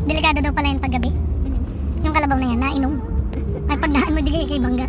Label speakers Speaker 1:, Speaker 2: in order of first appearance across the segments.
Speaker 1: Delikado daw pala yan paggabi. Yung kalabaw na yan, nainom. Ay pagdaan mo, di kay bangga.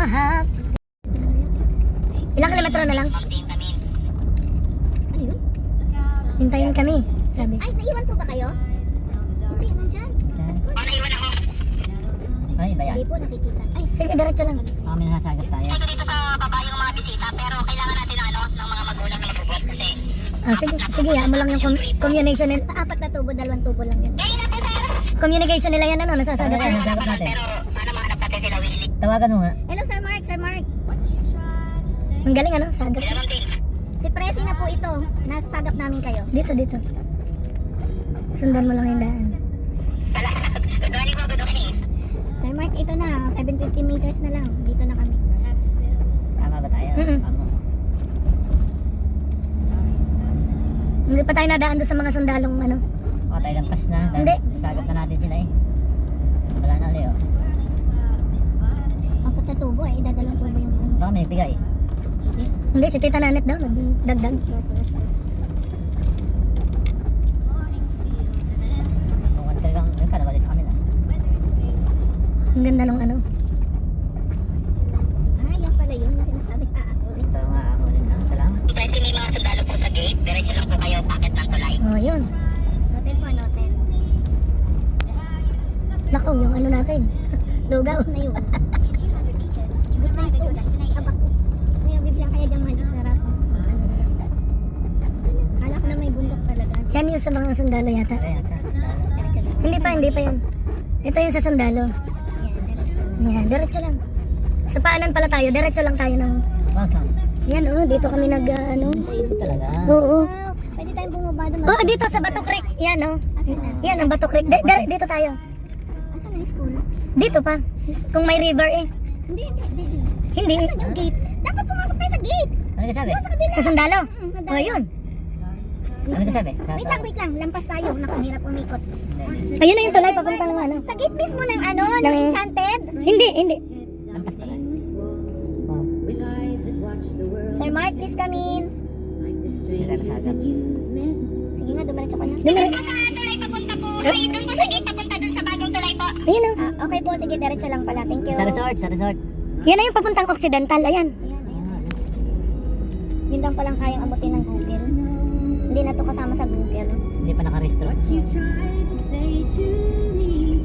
Speaker 1: Aha. Ilang kilometro na lang? Ano yun? Hintayin kami, sabi.
Speaker 2: Ay, naiwan po ba kayo? Hindi naman dyan.
Speaker 3: Naiwan ako. Ay, ba yan?
Speaker 2: Hindi po nakikita. Ay,
Speaker 1: Sige, diretso lang.
Speaker 3: Kami nasasagap tayo.
Speaker 4: Dito dito sa baba yung mga bisita, pero kailangan natin ng mga magulang na mag-vote kasi.
Speaker 1: Sige, mo lang yung communication nila.
Speaker 2: apat na tubo, 2 tubo lang yan.
Speaker 4: Kaya natin sir.
Speaker 1: Communication nila yan, ano, nasasagap.
Speaker 3: Ano, nasasagap natin.
Speaker 4: Pero sana mahanap natin sila Willie.
Speaker 3: Tawagan mo nga.
Speaker 2: Hello, Sir Mark. Sir Mark.
Speaker 1: Ang galing, ano, sagap.
Speaker 4: Sila ma'am din.
Speaker 2: Si Presi na po ito. Nasagap namin kayo.
Speaker 1: Dito. Sundan mo lang yung daan.
Speaker 4: Wala. Good morning po, good morning.
Speaker 2: Sir Mark, ito na. 750 meters na lang. Dito na kami.
Speaker 3: Tama ba tayo? Tama.
Speaker 1: Hindi pa tayo nadaan doon sa mga sundalong, ano.
Speaker 3: O, tayo lampas na.
Speaker 1: Hindi.
Speaker 3: Nasagap na natin sila eh. Wala na ulit oh.
Speaker 2: Apat na tubo eh. Dadalawang tubo yung
Speaker 3: Baka may bigay.
Speaker 1: Hindi, si Tita Nanet daw, nagdagdag.
Speaker 3: Kung ano talagang kalabali sa kanila.
Speaker 1: Ang ganda nung ano.
Speaker 2: Ah, yan pala yun. Yung sinasabi.
Speaker 3: Ito nga ako rin na. Salamat.
Speaker 4: Pwede may mga sundalo po sa gate. Diretso lang po kayo, packet ng tulay.
Speaker 1: Oh, yun.
Speaker 2: Noted po, noted.
Speaker 1: Nako, yung ano natin. Lugaw.
Speaker 2: Na yun. Gusto na ito. Abak. May bibigyan kaya dyan magic sarap. Hala ko na may bundok talaga.
Speaker 1: Yan yung sa mga sundalo yata.
Speaker 3: Ayan.
Speaker 2: Diretso lang.
Speaker 1: Hindi pa yan. Ito yung sa sundalo. Yan, diretso lang. Sa paanan pala tayo, diretso lang tayo ng...
Speaker 3: Welcome.
Speaker 1: Yan, dito kami ano.
Speaker 3: Ito talaga.
Speaker 1: Oo.
Speaker 2: Wow, pwede tayong bumaba doon.
Speaker 1: Oh, dito sa Bato Creek. Yan,
Speaker 2: Asan na?
Speaker 1: Yan, ang Bato Creek. Dito tayo.
Speaker 2: Asan na yung school?
Speaker 1: Dito pa. Kung may river eh.
Speaker 2: Hindi.
Speaker 1: Hindi.
Speaker 2: Asan yung gate? Dapat pumasok tayo sa gate.
Speaker 3: Ano ka sabi?
Speaker 2: Doon sa kabila.
Speaker 1: Sa sundalo.
Speaker 2: nandun.
Speaker 1: Oh, yun.
Speaker 3: Ano ka sabi?
Speaker 2: Wait lang. Lampas tayo. Naku, hirap umikot.
Speaker 1: Ayun na yung tulay papunta ng ano.
Speaker 2: Sa gate mismo ng ano, ng
Speaker 1: Ng-
Speaker 2: Enchanted.
Speaker 1: Hindi.
Speaker 3: Lampas pala. Wow.
Speaker 2: Sir Mark, please come in.
Speaker 3: Hindi tayo nasagap.
Speaker 2: Sige nga, dumiretso ka na.
Speaker 1: Dumiretso.
Speaker 4: Sa tulay papunta po. Ay, doon po sa gate, papunta doon sa bagong tulay po.
Speaker 1: Ayun o.
Speaker 2: Okay po, sige, diretso lang pala. Thank you.
Speaker 3: Sa resort.
Speaker 1: Yan na yung papuntang Occidental. Ayan.
Speaker 2: Ayan. Yun lang palang kayang abutin ng Google.
Speaker 1: yan. No?
Speaker 3: Hindi pa naka-restore.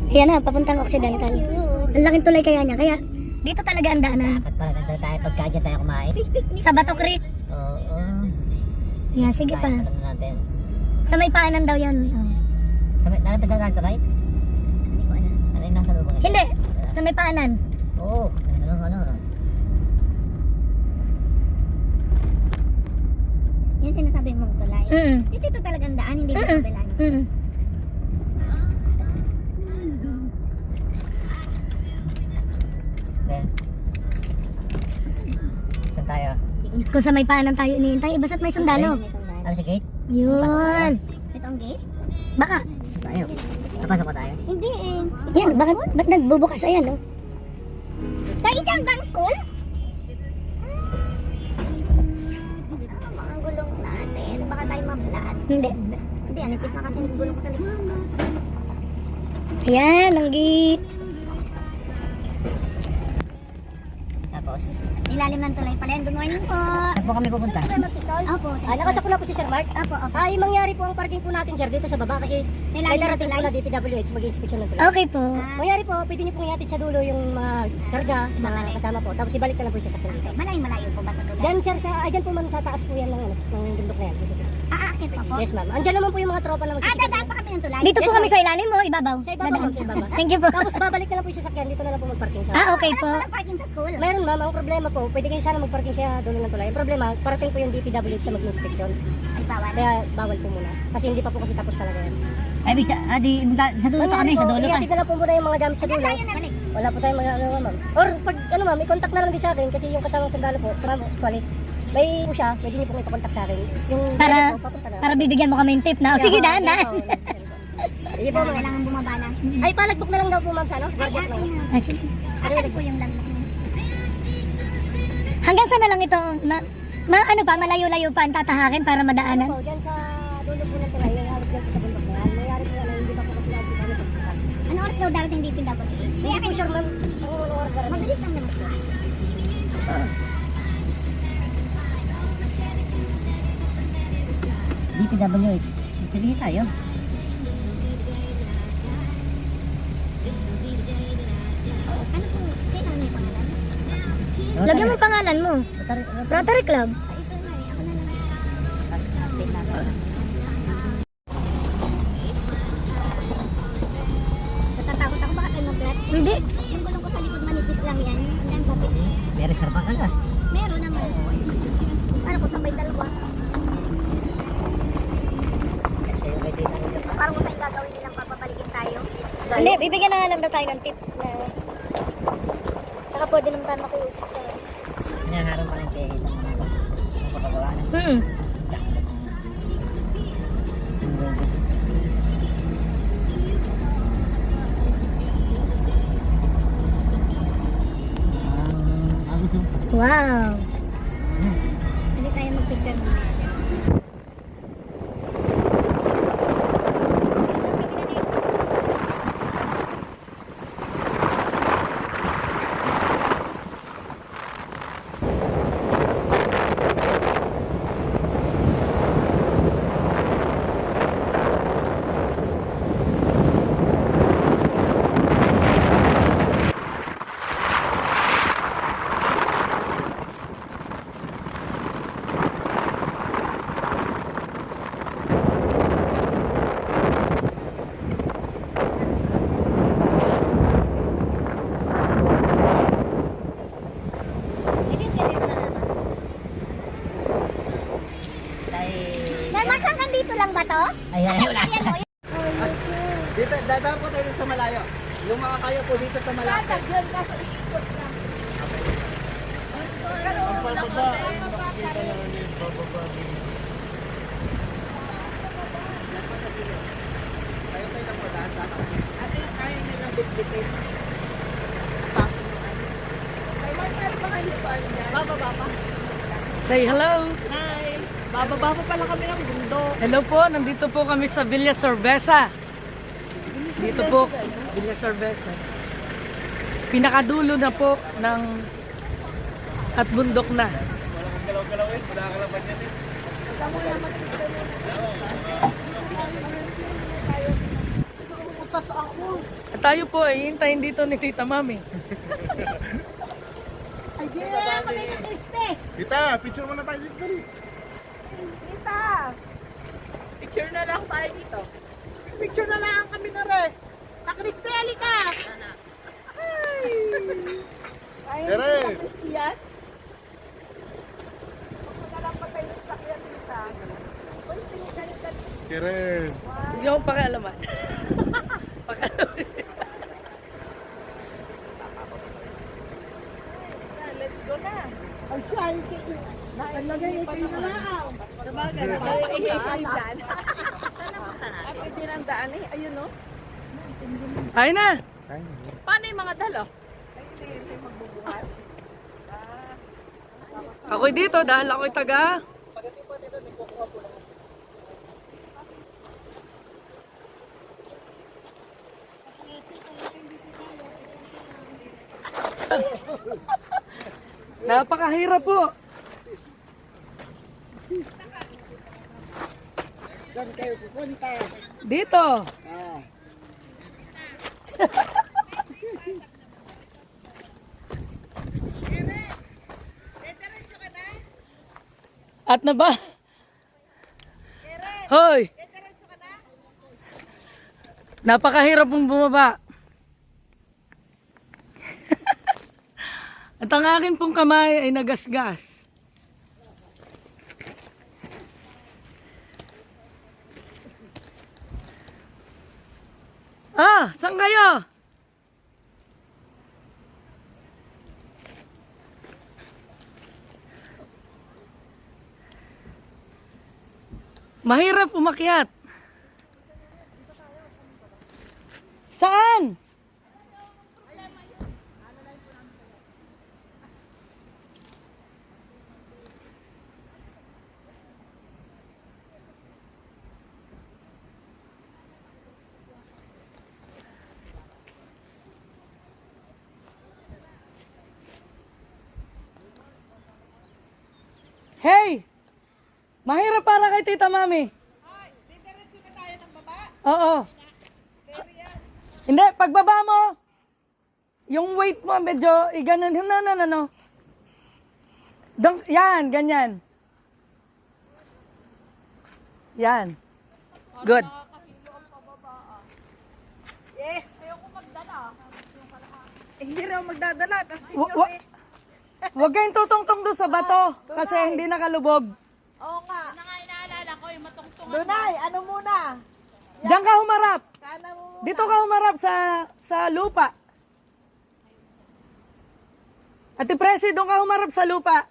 Speaker 1: Ayan na, papuntang Occidental. Ang laking tulay kaya niya. Kaya dito talaga ang daanan.
Speaker 3: Dapat pala nandito tayo pagka dyan tayo kumain.
Speaker 1: Sa Bato Creek.
Speaker 3: Oo.
Speaker 1: Yan, sige pa.
Speaker 3: Kain pala natin.
Speaker 1: Sa may paanan daw yan. Oh.
Speaker 3: Nalabas na natin, right?
Speaker 2: Hindi ko alam.
Speaker 3: Ano yung nasa lubong?
Speaker 1: Hindi, sa may paanan.
Speaker 3: Oo. Ano.
Speaker 2: Yan sinasabi mong tulay. Dito talagang daan, hindi mo kabilaan.
Speaker 3: Then, saan tayo?
Speaker 1: Kung sa may paanan tayo iniintay, basta't may sundalo.
Speaker 2: May sandal.
Speaker 3: Ano si gate?
Speaker 1: Yun.
Speaker 2: Ito ang gate?
Speaker 1: Baka.
Speaker 3: Tayo. Napasok pa tayo.
Speaker 2: Hindi eh.
Speaker 1: Yan, ba't nagbubukas? Ayan, no?
Speaker 2: Sa Ijang Bank School? Mga gulong natin. Baka tayo mablat.
Speaker 1: Hindi.
Speaker 2: Hindi, anipis na kasi yung gulong ko sa likod.
Speaker 1: Ayan, ang gate.
Speaker 3: Tapos,
Speaker 2: Ilalim ng tulay pala yan. Good morning po.
Speaker 3: saan po kami pupunta?
Speaker 2: Opo.
Speaker 1: Nakasako na po si Sir Mark.
Speaker 2: Opo.
Speaker 1: Ay, mangyari po ang parking po natin, sir, dito sa baba kasi
Speaker 2: Sa
Speaker 1: may
Speaker 2: ilalim ng
Speaker 1: darating po
Speaker 2: tulay?
Speaker 1: na DPWH mag-inspection ng tulay. Okay po. Mangyari po, pwede niyo pong ihatid sa dulo yung mga karga na kasama po. Tapos ibalik na lang po siya sa dito.
Speaker 2: Malayo po ba sa tulay?
Speaker 1: Diyan, sir, dyan po man sa taas po yan ng bundok na yan.
Speaker 2: Aakit pa po?
Speaker 1: Yes, ma'am. Andyan naman po yung mga tropa na
Speaker 2: Dadaan pa kami ng tulay?
Speaker 1: Dito po kami sa ilalim o ibabaw? Sa ibabaw,
Speaker 2: Dadaan.
Speaker 1: sa ibabaw. Thank you po. Tapos babalik na lang po yung sasakyan. Dito na lang po mag-parking siya. Okay po.
Speaker 2: Walang parking sa school.
Speaker 1: Mayroon ma'am, ang problema po, pwede kayo sana mag-parking siya dulo ng tulay. Ang problema, parating po yung DPWH sa mag-inspection.
Speaker 2: Ay, bawal.
Speaker 1: Kaya bawal po muna. Kasi hindi pa po kasi tapos talaga yan.
Speaker 3: Ay, sa dulo pa kami, sa dulo pa.
Speaker 1: Ihatid na lang po muna yung mga gamit sa dulo.
Speaker 2: Balik.
Speaker 1: Wala po tayong magagawa ma'am. Or pag ano ma'am, i-contact na lang din sa akin kasi yung kasamang sundalo po, actually, may po siya, pwede niyo po i-contact sa akin. Yung
Speaker 3: Para-
Speaker 1: po, papunta na.
Speaker 3: Para bibigyan mo kami ng tip na, sige, daan.
Speaker 1: Sige po ma'am.
Speaker 2: Kailangan bumaba na.
Speaker 1: Ay, palagbok na lang daw po ma'am sa ano? Guardia po.
Speaker 2: Asan po yung lagnas niya?
Speaker 1: Hanggang saan na lang ito, ano pa, malayo-layo pa ang tatahakin para madaanan? Po, dyan sa dulo po ng tulay, yung halos dyan sa bundok na yan. Mayari po na hindi pa po kasi natin kami pagbukas.
Speaker 2: Ano oras daw darating dito yung DPWH?
Speaker 1: Hindi po sure ma'am, ang oras darating.
Speaker 2: Mabilis lang naman class.
Speaker 3: DPWH. Sige tayo.
Speaker 2: Ano po? Kailangan may pangalan?
Speaker 1: Lagyan mo pangalan mo. Rotary Club.
Speaker 2: Ay, sir, Mari. Ako na lang. Natatakot ako baka tayo mag-flat.
Speaker 1: Hindi.
Speaker 2: Yung gulong ko sa likod manipis lang yan. Saan po?
Speaker 3: May reserva ka ka.
Speaker 2: Meron naman. Para po sabay dalawa.
Speaker 3: Kasi yung kay Tita Nita pa.
Speaker 2: Parang kung saan gagawin nilang papabalikin tayo.
Speaker 1: Hindi, bibigyan na lang daw tayo ng tip na... Saka pwede naman tayo makiusap sa...
Speaker 3: Sinaharang pa ng kay Tita Nita. Ang papagawa na. Gusto.
Speaker 1: Wow.
Speaker 2: Hindi tayo mag-picture mo. Sir, Mark, hanggang dito lang ba to?
Speaker 3: Ayan, wala.
Speaker 5: Dito, dadaan po tayo sa malayo. Yung mga kaya po dito sa malapit. Ang pababa, ay makikita na ni bababa din. Kayo tayo lang po daan sa akin. Ate, kaya nilang bitbitin. Bababa pa.
Speaker 6: Say hello.
Speaker 5: Hi! Bababa po pala kami ng bundok.
Speaker 6: Hello po, nandito po kami sa Villa Sorbesa. Dito po, Villa Sorbesa. Pinakadulo na po ng at bundok na. At tayo po ay hintayin dito ni Tita Mami.
Speaker 5: Tita, picture muna tayo dito.
Speaker 7: Picture na lang kami na rin. Nakristeli ka!
Speaker 5: Tere! Tere!
Speaker 6: Hindi ako pakialaman. Pakialaman.
Speaker 7: Let's go na. Ay, siya, nalagay ito na lang. Sabagay, nalagay kayo dyan. At hindi ng daan eh, ayun o.
Speaker 6: Ay na!
Speaker 7: Paano yung mga dalo?
Speaker 6: Ako'y dito dahil ako'y taga. Napakahirap po.
Speaker 7: Saan kayo pupunta?
Speaker 6: Dito. At na ba? Hoy! Napakahirap mong bumaba. At ang akin pong kamay ay nagasgas. Ah, saan kayo? Mahirap umakyat. Saan? Hey! Mahirap para kay Tita Mami.
Speaker 7: Diretso na tayo ng baba.
Speaker 6: Oo. Hindi, pagbaba mo, yung weight mo medyo, iganon, no. Yan, ganyan. Yan. Good.
Speaker 7: Yes. Ayoko magdala. Hindi rin ako magdadala. Kasi
Speaker 6: Huwag kayong tutungtong doon sa bato kasi hindi nakalubog.
Speaker 7: Oo nga. Doon na nga inaalala ko yung matungtungan. Dunay, ano muna?
Speaker 6: Diyan ka humarap.
Speaker 7: Kana mo muna.
Speaker 6: Dito ka humarap sa lupa. Ate Presi, doon ka humarap sa lupa.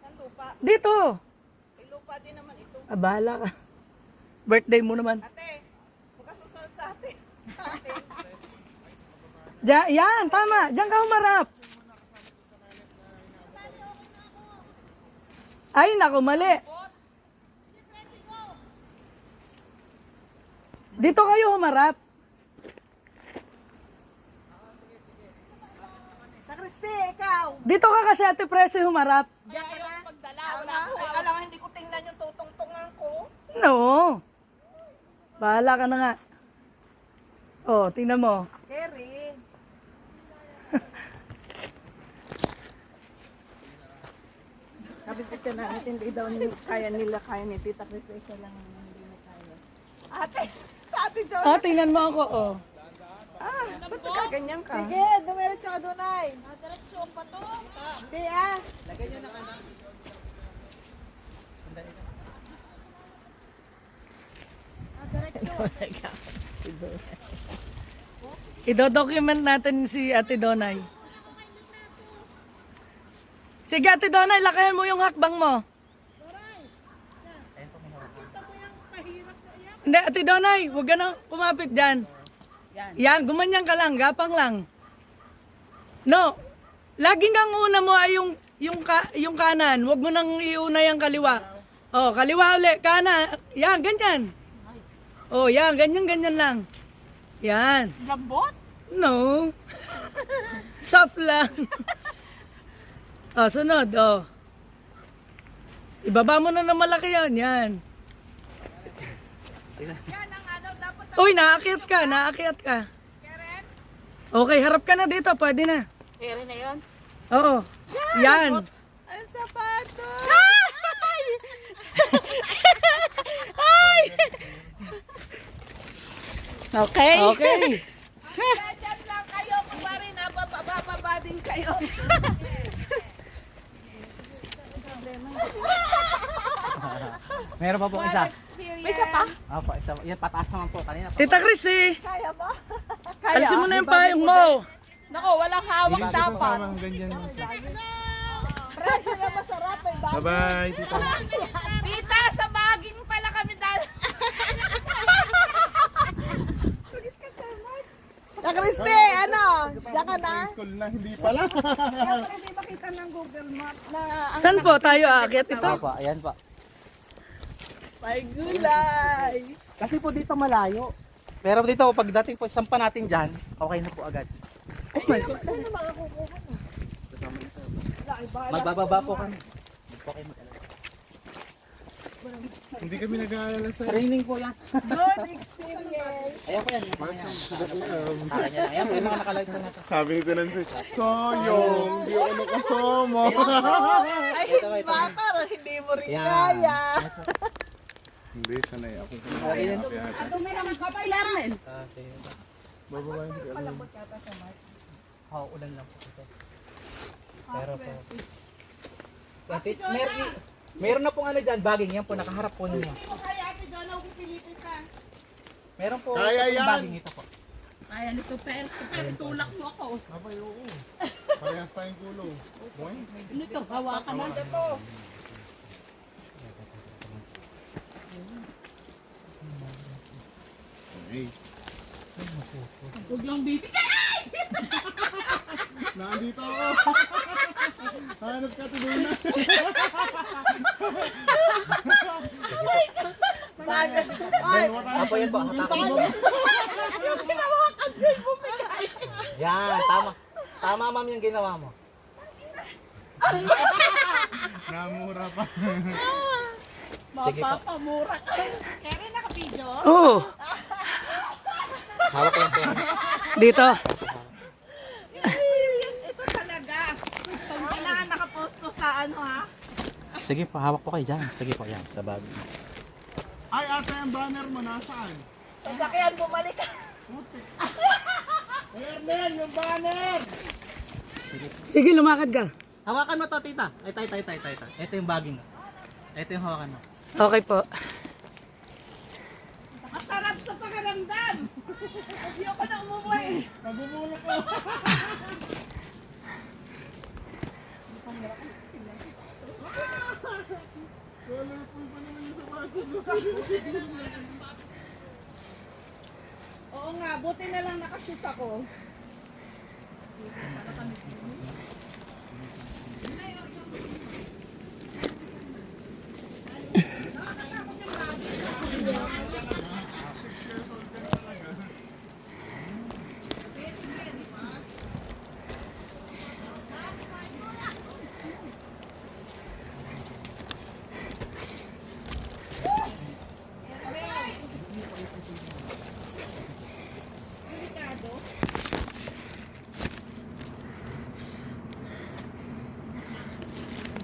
Speaker 7: Saan lupa?
Speaker 6: Dito.
Speaker 7: May lupa din naman ito.
Speaker 6: Bahala ka. Birthday mo naman.
Speaker 7: Ate, huwag ka susunod sa atin.
Speaker 6: Yan, tama. Diyan ka humarap. Ay, naku, mali. Dito kayo humarap.
Speaker 7: Sa Kristi, ikaw.
Speaker 6: Dito ka kasi Ate Presi humarap.
Speaker 7: Diyan ka na. Magdala. Wala ko. Alam ko, hindi ko tingnan yung tutungtungan ko.
Speaker 6: No. Bahala ka na nga. Oh, tingnan mo.
Speaker 7: Kerry. Sabi ko na, hindi daw kaya ni Tita Kristi, isa lang hindi na kaya. Ate, sa Ate John.
Speaker 6: Oh, tingnan mo ako, oh.
Speaker 7: Ah, ba't nakaganyan ka? Sige, dumiretso ka doon ay. Diretso pa to? Hindi ah.
Speaker 5: Lagay nyo ng ano.
Speaker 6: Ido-document natin si Ate Donay. Sige, Ate Donay, lakayan mo yung hakbang mo. Hindi, Ate Donay, huwag ka nang kumapit dyan. Yan, gumanyan ka lang, gapang lang. No, laging ang una mo ay yung kanan. Huwag mo nang iuna yung kaliwa. Oh, kaliwa uli, kanan. Yan, ganyan. Oh, yan, ganyan lang. Yan.
Speaker 7: Lambot?
Speaker 6: No. Soft lang. Oh, sunod, oh. Ibaba mo na ng malaki yan. Yan. Uy, naakyat ka. Naakyat ka. Okay, harap ka na dito. Pwede na.
Speaker 7: Kere na yun.
Speaker 6: Oo. Yan.
Speaker 7: Ang sapatos! Okay.
Speaker 6: Okay.
Speaker 7: Diyan lang kayo, kumari na bababa din kayo.
Speaker 5: Meron pa po isa.
Speaker 7: May isa pa?
Speaker 5: Opo, isa. Yan, pataas naman po. Kanina pa.
Speaker 6: Tita Chris eh.
Speaker 7: Kaya ba?
Speaker 6: Alisin mo na yung payong mo.
Speaker 7: Nako, walang hawak dapat.
Speaker 8: Ganyan.
Speaker 7: Presyo na masarap, may bago.
Speaker 8: Bye-bye, tita.
Speaker 7: Tita, sa baging pala kami dahil. Na Christy, ano? Diyan ka na?
Speaker 8: School na, hindi pala.
Speaker 7: Hindi makita ng Google Map na
Speaker 6: Saan po tayo aakyat ito?
Speaker 5: Opo, ayan po.
Speaker 7: may gulay.
Speaker 5: Kasi po dito malayo. Pero dito, pagdating po, sampa natin dyan, okay na po agad. Magbababa po kami. Huwag po kayo mag-alala.
Speaker 8: Hindi kami nag-aalala sa...
Speaker 5: Training po yan.
Speaker 7: Good experience.
Speaker 5: Ayan po yan. Ayan po yung mga nakalive po natin.
Speaker 8: Sabi ni Tenancy, Soyong, di ako nakasama.
Speaker 7: Ay,
Speaker 5: Ito, ito.
Speaker 7: ba, parang hindi mo rin
Speaker 5: Yan.
Speaker 7: kaya.
Speaker 8: Hindi, sanay ako.
Speaker 5: Okay din.
Speaker 7: Ano may naman kapay lang?
Speaker 8: Bababayin ko.
Speaker 5: Ulan lang po ito. Pero po. Meron na pong ano dyan, bagging yan po, nakaharap po ninyo.
Speaker 7: Kaya ate John, ako pipilitin ka.
Speaker 5: Meron po
Speaker 8: Kaya yan.
Speaker 5: bagging ito po.
Speaker 7: Kaya nito, pero tulak mo ako.
Speaker 8: Abay, oo. Parehas tayong kulo. Boy?
Speaker 7: Nito, hawakan mo ito.
Speaker 8: Nice.
Speaker 7: Huwag lang bibi.
Speaker 8: Nandito ako. Hanap ka tuloy na.
Speaker 5: Apo yan po, hatakin mo. Yan, tama. Tama ma'am yung ginawa mo.
Speaker 8: Namura pa.
Speaker 5: Sige po.
Speaker 7: Mapapamura ka. Kaya naka-video?
Speaker 6: Oo.
Speaker 5: Hawak lang po.
Speaker 6: Dito.
Speaker 7: Ito talaga. Kailangan nakapost ko sa ano ha?
Speaker 5: Sige po, hawak po kayo dyan. Sige po, yan, sa bag.
Speaker 8: Ay, ate, ang banner mo nasaan?
Speaker 7: Sasakyan, bumalik ka.
Speaker 8: Ayan, yung banner!
Speaker 6: Sige, lumakad ka.
Speaker 5: Hawakan mo to, tita. Ay, tay. Ito yung bagging. Ito yung hawakan mo.
Speaker 6: Okay po.
Speaker 7: Masarap sa pakiramdam. Hindi ako na umuwi.
Speaker 8: Nabubulok ko. Colorful pa naman yung sapatos.
Speaker 7: Oo nga, buti na lang nakashoot ako.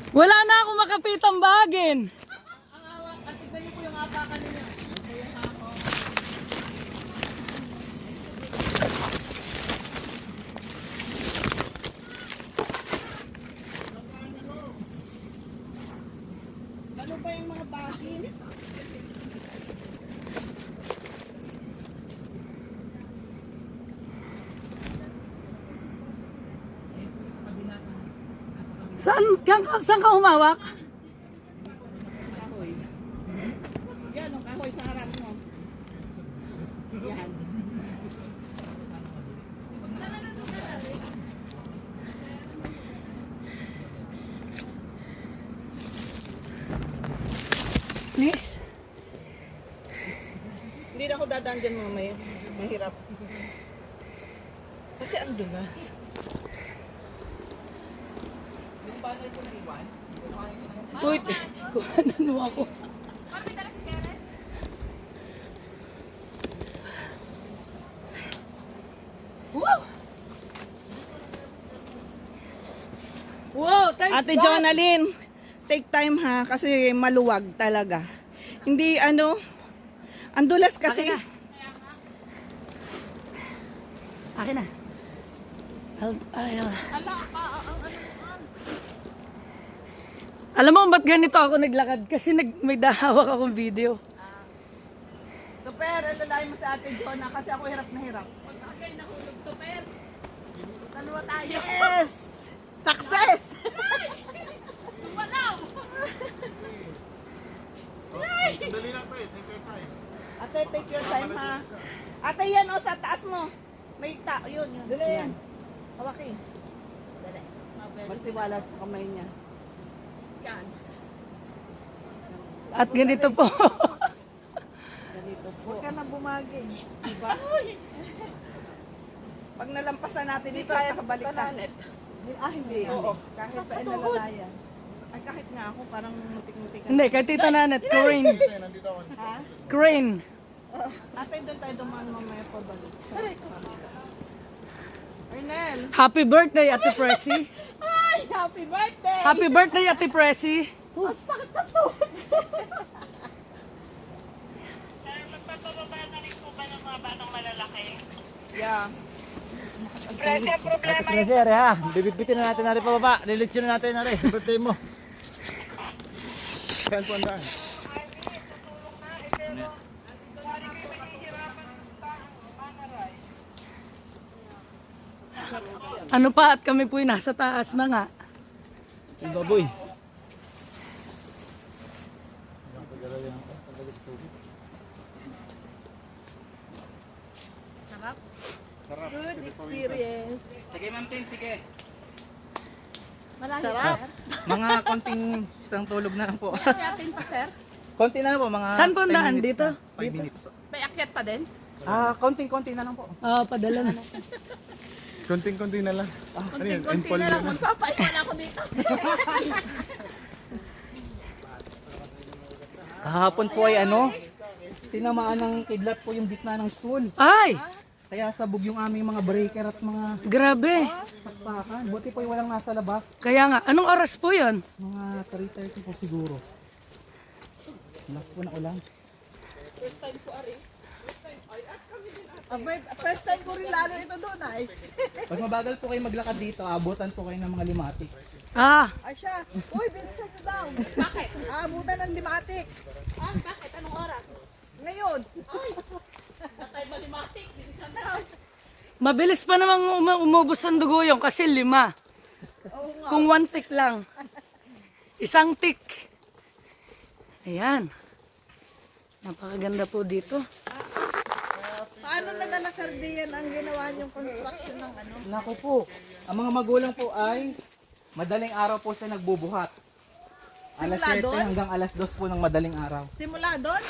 Speaker 6: Wala na ako makapitang bagin.
Speaker 7: Ano ba yung mga bagin?
Speaker 6: Saan ka humawak?
Speaker 7: Kahoy. Yan, ang kahoy sa harap mo. Yan.
Speaker 6: Miss.
Speaker 7: Hindi na ako dadaan dyan mamaya. Mahirap. Kasi ang dulas.
Speaker 5: Yung banner po na iwan,
Speaker 6: Uy, kuhanan mo ako. Wow! Wow, thanks
Speaker 7: Ate
Speaker 6: God.
Speaker 7: Jonalyn, take time ha, kasi maluwag talaga. Hindi ano, ang dulas kasi.
Speaker 6: Akin na. Alam mo ba't ganito ako naglakad? Kasi may dahawak akong video.
Speaker 7: Tuper, alalayan mo sa Ate Jona kasi ako hirap na hirap. Pagkakay nahulog, Tuper. Dalawa tayo. Yes! Success! Tumalaw!
Speaker 8: Dali lang tayo, take your time.
Speaker 7: Ate, take your time ha. Ate, yan o, sa taas mo. May tao, yun. Dali yan. Hawakin. Dali. Mas tiwala sa kamay niya. Yan.
Speaker 6: At ganito po.
Speaker 7: Ganito po. Huwag ka na bumagi. Diba? Pag nalampasan natin dito, kaya kabalik natin. Hindi. Oo. Kahit pa nalalayan. Ay, kahit nga ako, parang mutik-mutik.
Speaker 6: Hindi, kay Tita Nanet, crane.
Speaker 8: Nandito ako.
Speaker 7: Ha?
Speaker 6: Crane.
Speaker 7: Ate, doon tayo dumaan mamaya pa balik. Ernel!
Speaker 6: Happy birthday, Ate Pressy.
Speaker 7: Ay, happy birthday!
Speaker 6: Happy birthday, Ate Pressy.
Speaker 7: Ang sakit na to!
Speaker 4: Magpapababa na rin po ba ng mga batang malalaki?
Speaker 7: Yeah.
Speaker 5: Sir, ha? Bibitbitin na natin na rin pababa. Lilitsyon na natin na rin. Birthday mo.
Speaker 8: Saan po ang daan?
Speaker 6: Ano pa at kami po'y nasa taas na nga.
Speaker 5: Yung baboy.
Speaker 7: Good experience.
Speaker 5: Sige, Ma'am Ting, sige.
Speaker 7: Sarap.
Speaker 5: Mga konting isang tulog na lang po.
Speaker 7: Yatin pa, sir.
Speaker 5: Konti na lang po, mga
Speaker 6: Saan po ang
Speaker 5: 10
Speaker 6: daan?
Speaker 5: minutes
Speaker 6: Dito?
Speaker 5: na. 5 minutes.
Speaker 7: May akyat pa din?
Speaker 5: Konting-konti na lang po.
Speaker 6: Padala na.
Speaker 8: Konting-konti na lang. Ano yun?
Speaker 7: Konti na lang. Magpapaiwan ako dito.
Speaker 5: Kahapon po ay tinamaan ng kidlat po yung gitna ng school.
Speaker 6: Ay!
Speaker 5: Kaya sabog yung aming mga breaker at mga
Speaker 6: Grabe.
Speaker 5: saksakan. Buti po yung walang nasa labas.
Speaker 6: Kaya nga, anong oras po yun?
Speaker 5: Mga 3:30 po siguro. Lakas po na ulan.
Speaker 7: First time ko rin lalo ito doon ay.
Speaker 5: Pag mabagal po kayo maglakad dito, abutan po kayo ng mga limatik.
Speaker 7: Ay siya. Uy, bilisan nyo daw. Bakit? Aabutan ng limatik. Bakit? Anong oras? Ngayon. Ay, natay malimatik. Bilisan na.
Speaker 6: Mabilis pa namang umubos ang dugo yung kasi 5. Kung 1 tick lang. Isang tick. Ayan. Napakaganda po dito.
Speaker 7: Paano na nala sardiyan ang ginawa niyong construction ng ano?
Speaker 5: Naku po, ang mga magulang po ay madaling araw po siya nagbubuhat. Alas 7 hanggang alas 2 po ng madaling araw.
Speaker 7: Simula doon?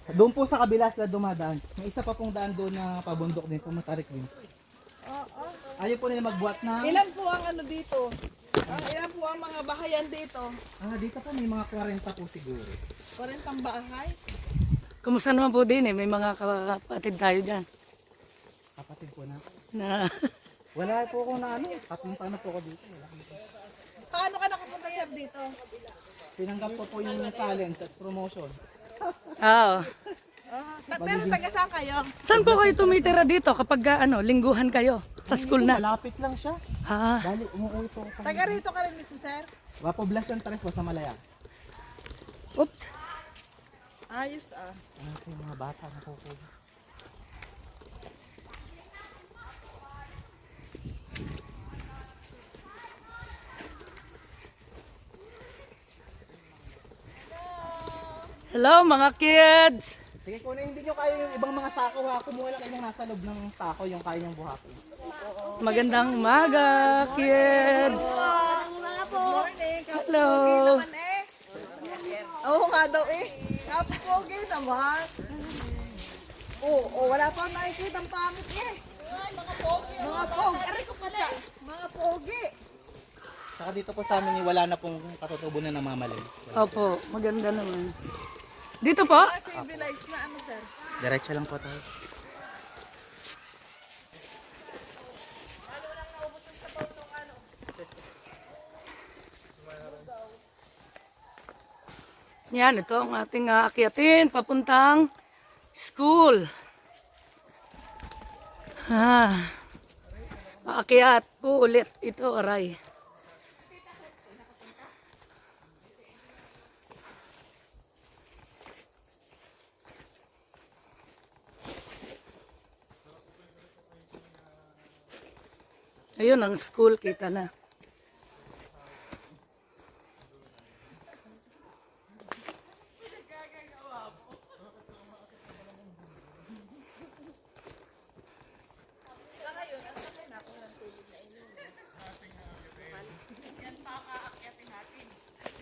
Speaker 5: Doon po sa kabila sila dumadaan. May isa pa pong daan doon na pabundok din po, matarik din. Ayaw po nila magbuhat na.
Speaker 7: Ilan po ang ano dito? Ilan po ang mga bahayan dito?
Speaker 5: Dito po may mga 40 po siguro.
Speaker 7: 40 bahay?
Speaker 6: Kumusta naman po din May mga kapatid tayo dyan.
Speaker 5: Kapatid po na.
Speaker 6: Na,
Speaker 5: Wala po ako na tatlong taon na po ako dito.
Speaker 7: Paano ka nakapunta sir dito?
Speaker 5: Tinanggap po po yung talent at promotion.
Speaker 6: Oo.
Speaker 7: Pero taga saan kayo?
Speaker 6: Saan po kayo tumitira dito kapag lingguhan kayo? Sa school na?
Speaker 5: Malapit lang siya. Dali, umuwi po ako.
Speaker 7: Taga rito ka rin mismo sir?
Speaker 5: Poblasyon Tres po sa Malaya.
Speaker 6: Oops.
Speaker 7: Ayos
Speaker 5: Yung mga bata na po po.
Speaker 6: Hello mga kids!
Speaker 5: Sige, kung hindi nyo kaya yung ibang mga sako, kumuha lang kayo ng nasa loob ng sako, yung kaya niyang buhatin.
Speaker 6: Magandang umaga, kids! Hello!
Speaker 7: Oo nga daw eh. Napogi naman. Oo, wala pa nakikita ang pamit eh. Mga pogi. Aray ko pala. Mga pogi.
Speaker 5: Saka dito po sa amin, wala na pong katutubo na namamalim.
Speaker 6: Opo, maganda naman. Dito po?
Speaker 7: Civilized na ano, sir?
Speaker 5: Diretso lang po tayo.
Speaker 6: Yan, ito ang ating aakyatin papuntang school. Aakyat po ulit ito, aray. Ayun ang school, kita na.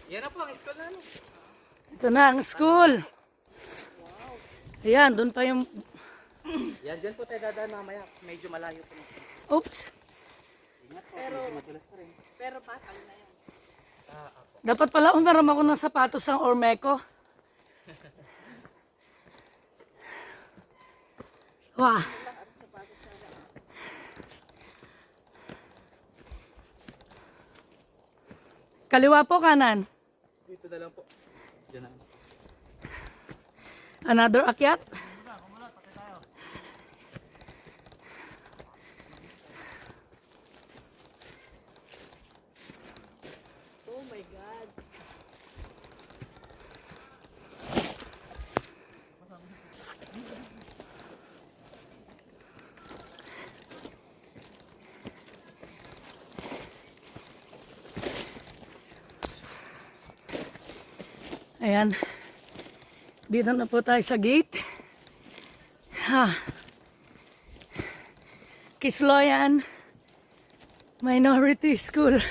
Speaker 5: Yan na po ang school namin.
Speaker 6: Ito na ang school. Ayan, doon pa yung...
Speaker 5: Yan, dyan po tayo dadaan mamaya. Medyo malayo po.
Speaker 6: Oops.
Speaker 7: Pero patay na yan.
Speaker 6: Dapat pala umaram ako ng sapatos ng Ormeco. Wah. Kaliwa po, kanan.
Speaker 5: Dito na lang po. Diyan na.
Speaker 6: Another akyat.
Speaker 7: Oh my God.
Speaker 6: Ayan. Dito na po tayo sa gate. Kisloyan Minority School.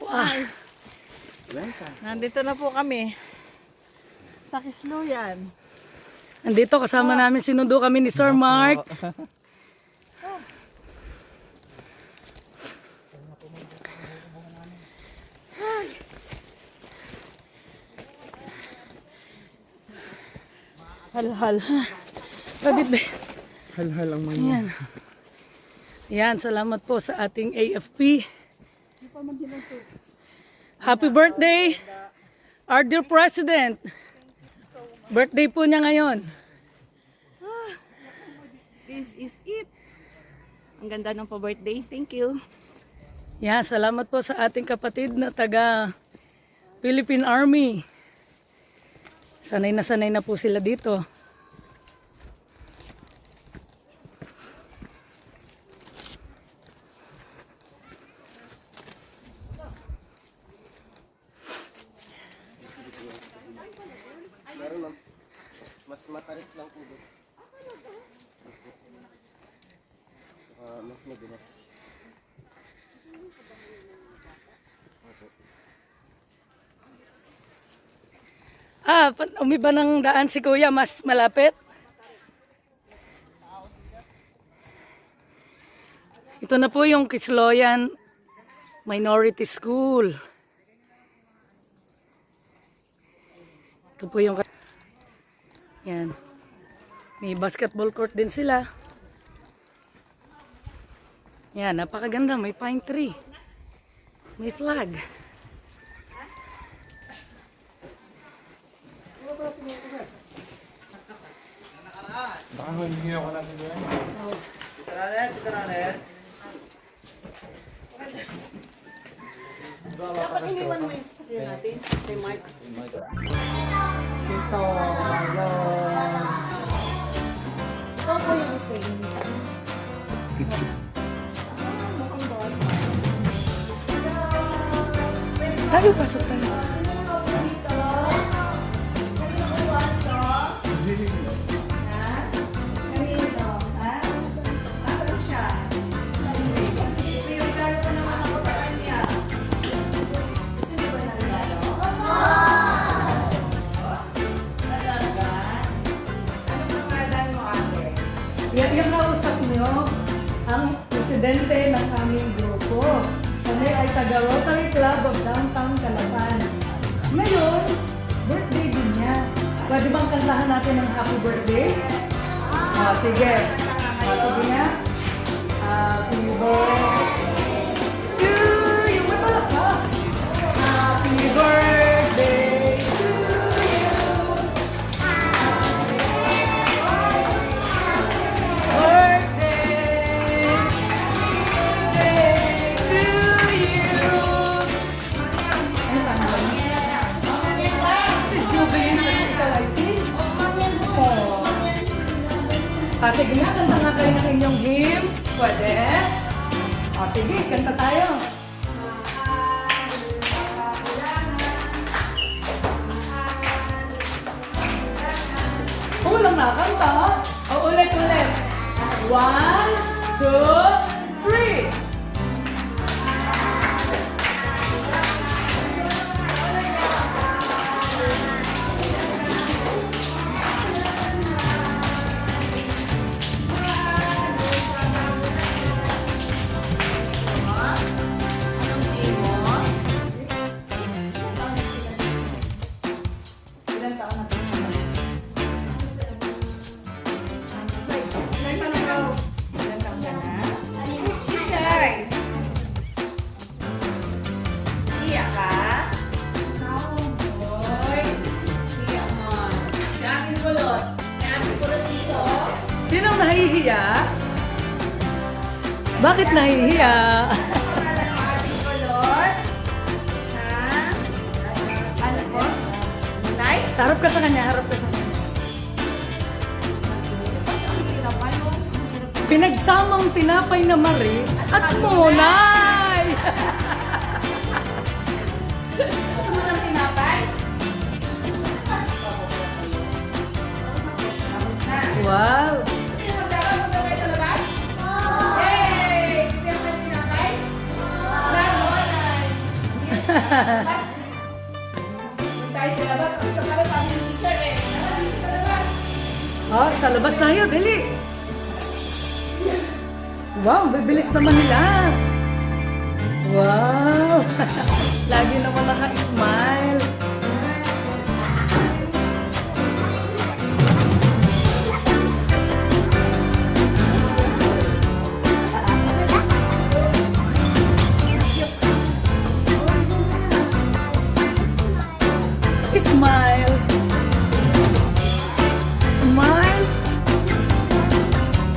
Speaker 6: Wow.
Speaker 7: Nandito na po kami. Sa Kisloyan.
Speaker 6: Nandito kasama namin, sinundo kami ni Sir Mark. Hal-hal. Rabit ba?
Speaker 8: Hal-hal ang mga.
Speaker 6: Ayan. Ayan, salamat po sa ating AFP. Happy birthday, our dear President. Birthday po niya ngayon.
Speaker 7: This is it. Ang ganda ng pa-birthday. Thank you.
Speaker 6: Yan, salamat po sa ating kapatid na taga Philippine Army. Sanay na po sila dito.
Speaker 5: Mas matarik lang po doon. Mas madulas.
Speaker 6: Umiba ng daan si Kuya, mas malapit. Ito na po yung Kisloyan Minority School. Ito po yung... Yan. May basketball court din sila. Yan, napakaganda. May pine tree. May flag.
Speaker 8: Baka hindi ako natin doon.
Speaker 5: Dito na rin.
Speaker 7: Dapat iniwan mo yung sasakyan natin. Kay Mark. Ito po yung stay.
Speaker 6: Tayo, pasok tayo. Yung nausap nyo, ang presidente ng aming grupo. Kami ay taga Rotary Club of Downtown Calapan. Ngayon, birthday din niya. Pwede bang kantahan natin ng happy birthday? Sige. Sige nga. Happy birthday to you. May pala ka. Happy birthday to you. Birthday to you. Si Jubilin na ikaw ay sige nga, kanta nga kayo ng inyong hymn. Pwede? Sige, kanta tayo. Kulang na, kanta. Ulit. 1, 2, 3. Sinong nahihiya? Bakit nahihiya? Harap ka sa kanya, harap ka sa kanya. Pinagsamang tinapay na mari at monay!
Speaker 7: Gusto mo ng tinapay?
Speaker 6: Wow!
Speaker 7: Sino maglaro? Maglagay sa labas? Yay! Bigyan ka ng tinapay? Laro, Nay! Tayo sa labas. Gusto ka rin kami ng teacher eh. Sa labas.
Speaker 6: Sa labas tayo, dali! Wow, bibilis naman nila! Wow! Lagi naman naka-smile! Smile! Smile!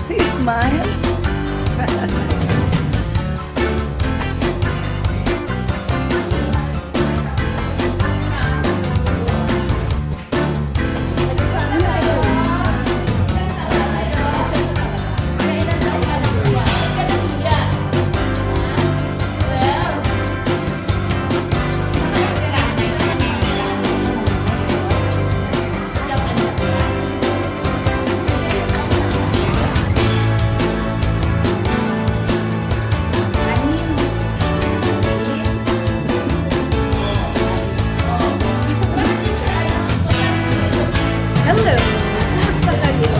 Speaker 6: See, smile! Hello! Kumusta kayo?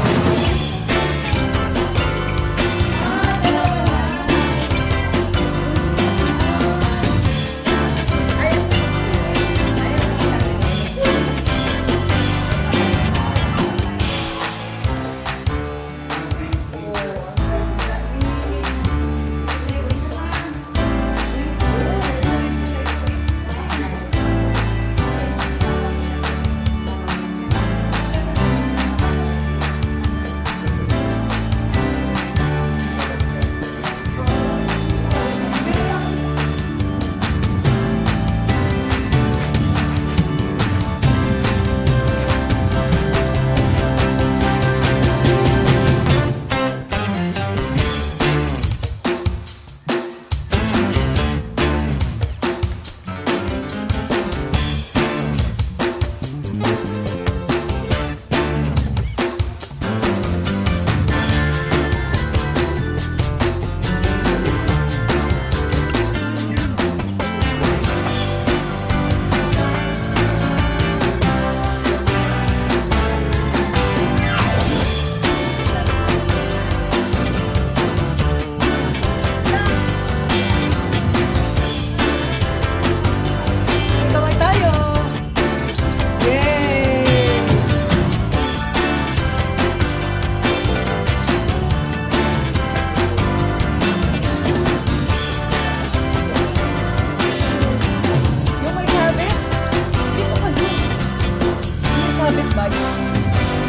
Speaker 6: favorite ba yung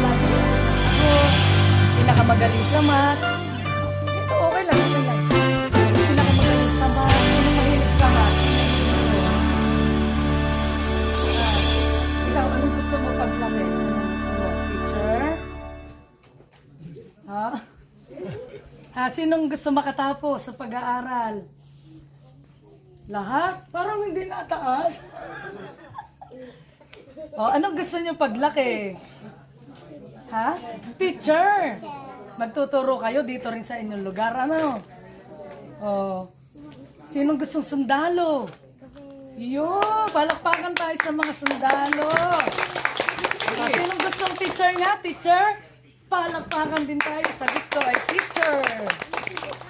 Speaker 6: ako, pinakamagaling sa math? Ito, okay lang, okay lang. Pinakamagaling sa math, sino mahilig sa math? Ikaw, anong gusto mo paglaki? Anong gusto mo? Teacher? Ha? Ha, sinong gusto makatapos sa pag-aaral? Lahat? Parang hindi nataas. Oh, anong gusto niyo paglaki? Ha? Teacher! Magtuturo kayo dito rin sa inyong lugar, ano? Oh. Sinong gustong sundalo? Yo, palakpakan tayo sa mga sundalo. Ah, sinong gustong teacher nga? Teacher? Palakpakan din tayo sa gusto ay teacher.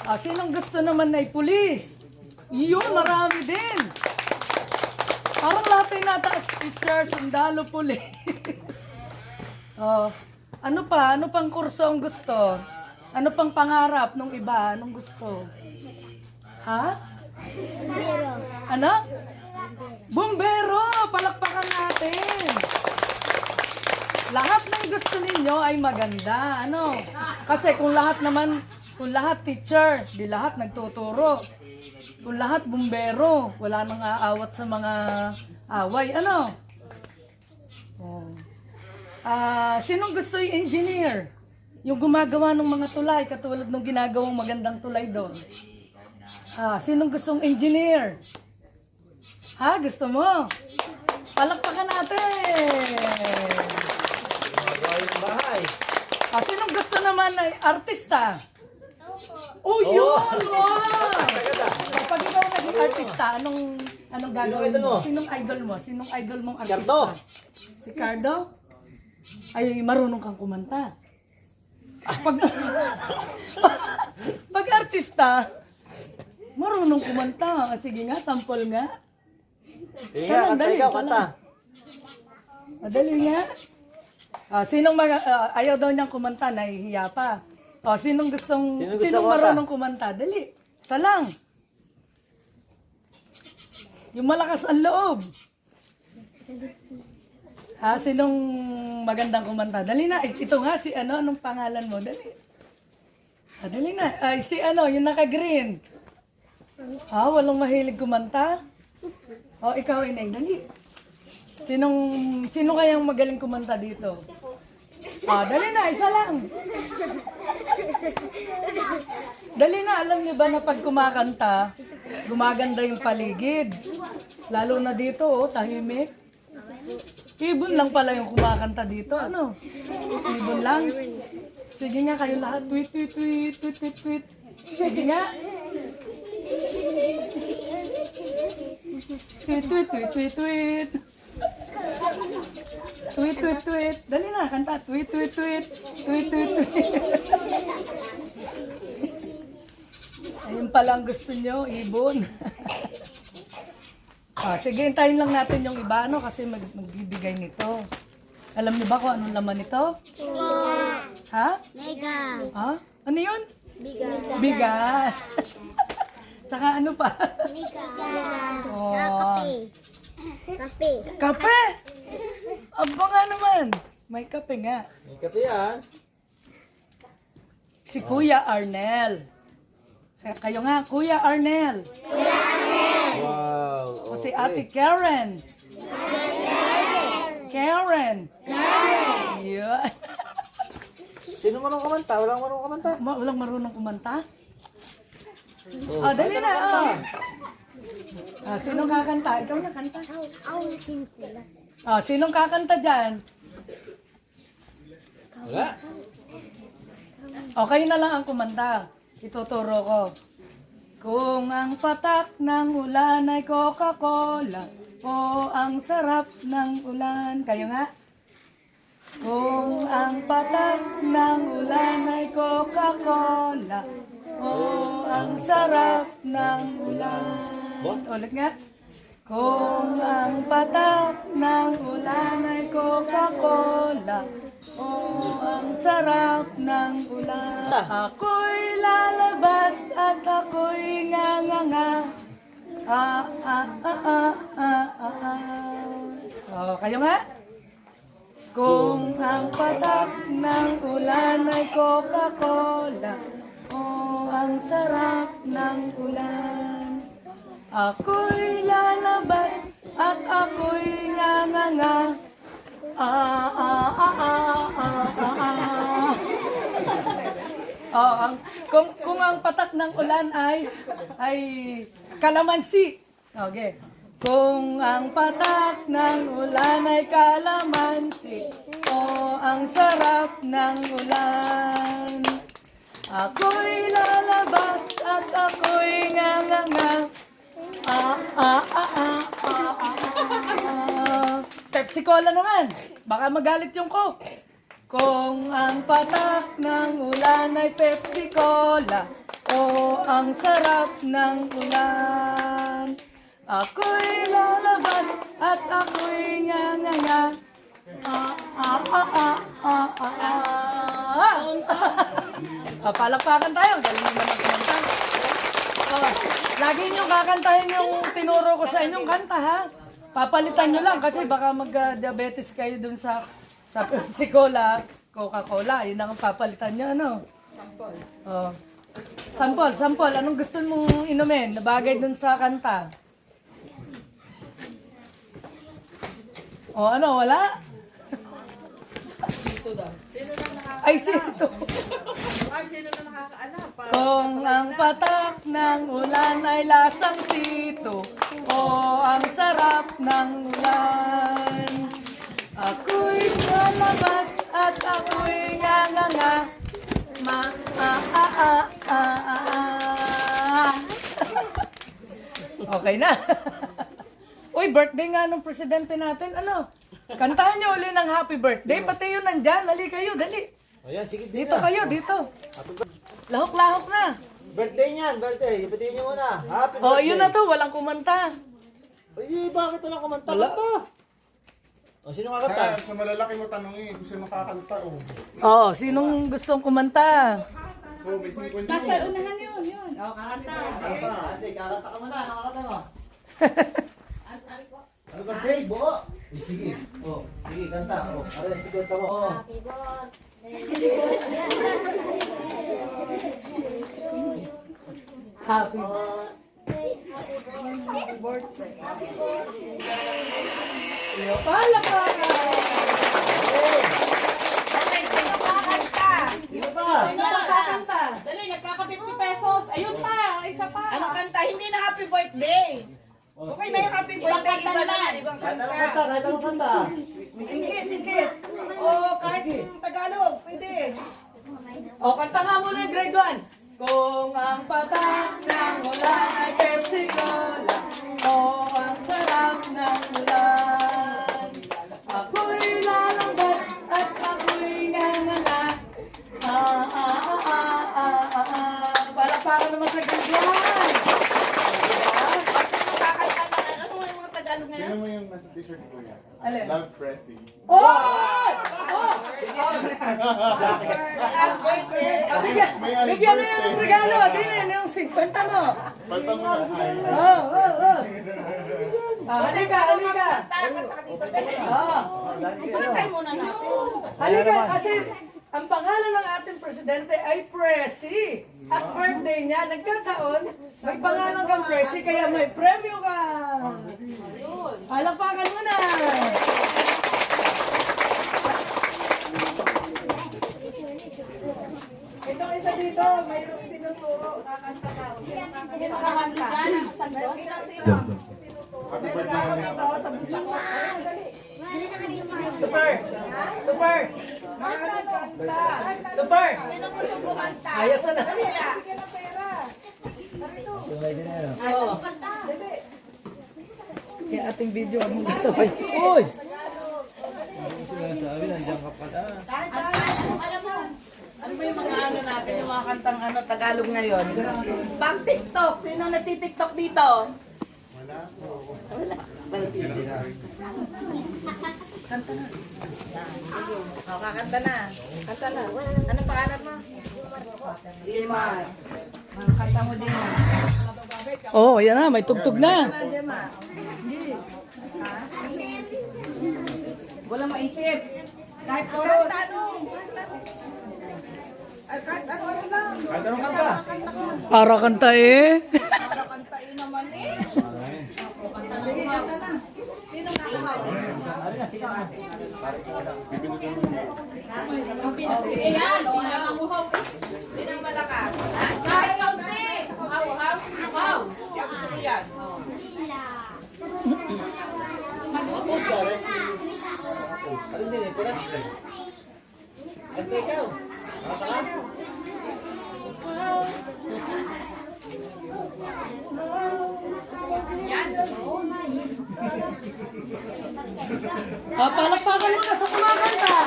Speaker 6: Ah, sinong gusto naman ay pulis? Yun, marami din. Parang lahat ay nataas, teacher, sundalo, pulis. Oh, ano pa? Ano pang kurso ang gusto? Ano pang pangarap nung iba? Anong gusto? Ha?
Speaker 2: Zero.
Speaker 6: Ano? Bumbero! Palakpakan natin! Lahat ng gusto ninyo ay maganda. Ano? Kasi kung lahat naman, kung lahat teacher, di lahat nagtuturo. Kung lahat bumbero, wala nang aawat sa mga away. Ano? Oh. Sinong gusto yung engineer? Yung gumagawa ng mga tulay, katulad ng ginagawang magandang tulay doon. Sinong gustong engineer? Ha? Gusto mo? Palakpakan natin!
Speaker 5: Bahay.
Speaker 6: Sinong gusto naman ay artista? Oh, yun! Wow! Pag ikaw naging artista, anong gagawin
Speaker 5: idol mo?
Speaker 6: mo? Sinong idol mo? Sinong idol mong artista?
Speaker 5: Cardo.
Speaker 6: Si Cardo? Ay, marunong kang kumanta. Pag artista, marunong kumanta. Sige nga, sample nga.
Speaker 5: Sige
Speaker 6: Sana,
Speaker 5: kanta
Speaker 6: dali,
Speaker 5: ikaw,
Speaker 6: sana.
Speaker 5: kanta.
Speaker 6: Madali nga. Ayaw daw niyang kumanta, nahihiya pa. Sinong
Speaker 5: kumanta?
Speaker 6: marunong kumanta? Dali. Isa lang. Yung malakas ang loob. Sinong magandang kumanta? Dali na. Ito nga si anong pangalan mo? Dali. Dali na. Yung naka-green. Walang mahilig kumanta? Ikaw, Ineng. Dali. Sino kayang magaling kumanta dito? Dali na, isa lang. Dali na, alam niyo ba na pag kumakanta, gumaganda yung paligid. Lalo na dito, tahimik. Ibon lang pala yung kumakanta dito, ano? Ibon lang. Sige nga, kayo lahat. Tweet, tweet, tweet, tweet, tweet, tweet. Sige nga. Tweet, tweet, tweet, tweet, tweet. Tweet, tweet, tweet. Dali na, kanta. Tweet, tweet, tweet. Tweet, tweet, tweet. Ayun pala ang gusto nyo, ibon. Sige, hintayin lang natin yung iba, kasi magbibigay nito. Alam niyo ba kung anong laman nito? Ha?
Speaker 2: Mega.
Speaker 6: Ano yun?
Speaker 2: Bigas.
Speaker 6: Bigas. Tsaka ano pa?
Speaker 2: Bigas.
Speaker 6: Oh.
Speaker 2: Kape. Kape.
Speaker 6: Kape! Aba nga naman. May kape nga.
Speaker 5: May kape yan.
Speaker 6: Si Kuya Arnel. Kayo nga, Kuya Arnel.
Speaker 5: Wow.
Speaker 6: O si Ate Karen. Karen. Yun.
Speaker 5: Sino marunong kumanta? Walang marunong kumanta.
Speaker 6: Walang marunong kumanta?
Speaker 5: Oh,
Speaker 6: Dali na.
Speaker 5: kanta.
Speaker 6: Sinong kakanta? Ikaw na kanta.
Speaker 2: Aw, pintila.
Speaker 6: Sinong kakanta dyan?
Speaker 5: Wala.
Speaker 6: Kayo na lang ang kumanta. Ituturo ko. Kung ang patak ng ulan ay Coca-Cola, ang sarap ng ulan. Kayo nga. Kung ang patak ng ulan ay Coca-Cola, ang sarap ng ulan. Ulit nga. Kung ang patak ng ulan ay Coca-Cola, ang sarap ng ulan. Ako'y lalabas at ako'y nganganga. Kayo nga? Kung ang patak ng ulan ay Coca-Cola, oh, ang sarap ng ulan. Ako'y lalabas at ako'y nganganga. Oh, kung ang patak ng ulan ay kalamansi. Okay. Kung ang patak ng ulan ay kalamansi, oh, ang sarap ng ulan. Ako'y lalabas at ako'y nganganga. Pepsi Cola naman. Baka magalit yung Coke. Kung ang patak ng ulan ay Pepsi Cola, oh, ang sarap ng ulan. Ako'y lalabas at ako'y nganganga. Palakpakan tayo. Galing naman ang kumanta. Oh, lagi nyo kakantahin yung tinuro ko sa inyong kanta, ha? Papalitan nyo lang kasi baka mag-diabetes kayo dun sa Pepsi Cola, Coca-Cola. Yun ang papalitan nyo, ano? Sample. Oh. Sample. Anong gusto mong inumin na bagay dun sa kanta? O ano, wala?
Speaker 7: Sino daw? Sino na nakakaalam?
Speaker 6: Ay, sino?
Speaker 7: Ay, sino na nakakaalam?
Speaker 6: Kung ang patak ng ulan ay lasang sito, o ang sarap ng ulan. Ako'y lalabas at ako'y nganganga. Okay na. Uy, birthday nga ng presidente natin. Ano? Kantahan niyo uli ng happy birthday. Pati yun nandyan. Hali kayo, dali.
Speaker 3: Ayan, sige
Speaker 6: Dito kayo, dito. Lahok-lahok na.
Speaker 3: Birthday niyan, birthday. Ipatiin niyo muna. Happy
Speaker 6: Oh,
Speaker 3: birthday.
Speaker 6: yun na to. Walang kumanta.
Speaker 3: Ay, bakit wala kumanta?
Speaker 6: Wala.
Speaker 3: Kanta. O, sino kakanta?
Speaker 8: Sa malalaki mo tanongin kung sino kakanta. Oh.
Speaker 6: Oh, sinong gustong kumanta?
Speaker 8: Oh, may 50
Speaker 7: Nasa unahan yun. O, kakanta.
Speaker 3: Ate, kakanta ka muna. Nakakanta mo. Ano birthday? Buo. Eh, sige. Oh, sige, kanta. Oh, aray, sige, kanta mo. Oh.
Speaker 6: Happy. Yo, palakpakan.
Speaker 7: Okay, sino kakanta?
Speaker 3: Sino pa?
Speaker 6: Sino ba kakanta?
Speaker 9: Dali, nagkaka-50 pesos. Ayun pa, isa pa.
Speaker 7: Anong kanta? Hindi na happy birthday. Okay na yung happy birthday. Iba naman. Ibang
Speaker 3: Kahit anong
Speaker 7: kanta.
Speaker 3: kanta, kahit anong kanta.
Speaker 7: Ingit. O, kahit yung Tagalog. Pwede.
Speaker 6: O, kanta nga muna yung grade 1. Kung ang patak ng ulan ay Pepsi Cola, o ang sarap ng ulan. Ako'y lalambot at ako'y nganganga. Palakpakan naman sa grade 1.
Speaker 7: Kakanta na. Ano mo yung mga Tagalog ngayon?
Speaker 8: Sino mo yung nasa t-shirt ko yan?
Speaker 6: Alin?
Speaker 8: Love Pressing.
Speaker 6: Oh! Oh! Bigyan na yan ng regalo. Di na yan yung 50 mo.
Speaker 8: Pantang mo na. Ay.
Speaker 6: Oh. Halika.
Speaker 7: Kanta ka dito.
Speaker 6: Oh.
Speaker 7: Patay muna natin.
Speaker 6: Halika kasi ang pangalan ng ating presidente ay Presi. At birthday niya, nagkataon, may pangalan kang Presi, kaya may premyo ka. Palakpakan mo na.
Speaker 7: Itong isa dito, mayroong tinuturo. Kakanta ka. Sino kakanta? Sino?
Speaker 8: Happy birthday mo niya.
Speaker 7: Ito, sa busa ko. Dali.
Speaker 6: Super.
Speaker 7: Super. Sino mo sumukanta?
Speaker 6: Ayos na.
Speaker 7: Dali na. Bigyan ng pera. Dali to.
Speaker 6: Oh.
Speaker 7: Dali.
Speaker 6: Kaya ating video ang gusto pa.
Speaker 3: Uy!
Speaker 7: Kahit alam mo. Ano ba yung mga ano natin, yung mga kantang ano, Tagalog ngayon? Pag TikTok, sino nagtitiktok dito? Wala. Kanta na. O, kakanta na. Kanta na. Ano pangalan mo? Dimar. Kanta mo, Dimar.
Speaker 6: Oh, yan na, may tugtog na.
Speaker 7: Kanta na, Dimar. Walang maisip. Kahit kanta, ano? Kahit ano lang.
Speaker 3: Kahit anong kanta.
Speaker 6: Para kanta eh.
Speaker 7: Para kantain naman eh. Sige, kanta na. Sino nakakaw?
Speaker 3: Ari na, sige na. Para isa na lang.
Speaker 9: Sige yan, pinanganguhaw.
Speaker 7: Sino ang malakas?
Speaker 9: Kahit kaunti.
Speaker 7: Haw-haw?
Speaker 9: Wow.
Speaker 7: Yan.
Speaker 3: Ano din eh, pula? Kanta ikaw. Kanta ka?
Speaker 6: Palakpakan mo na sa kumakanta.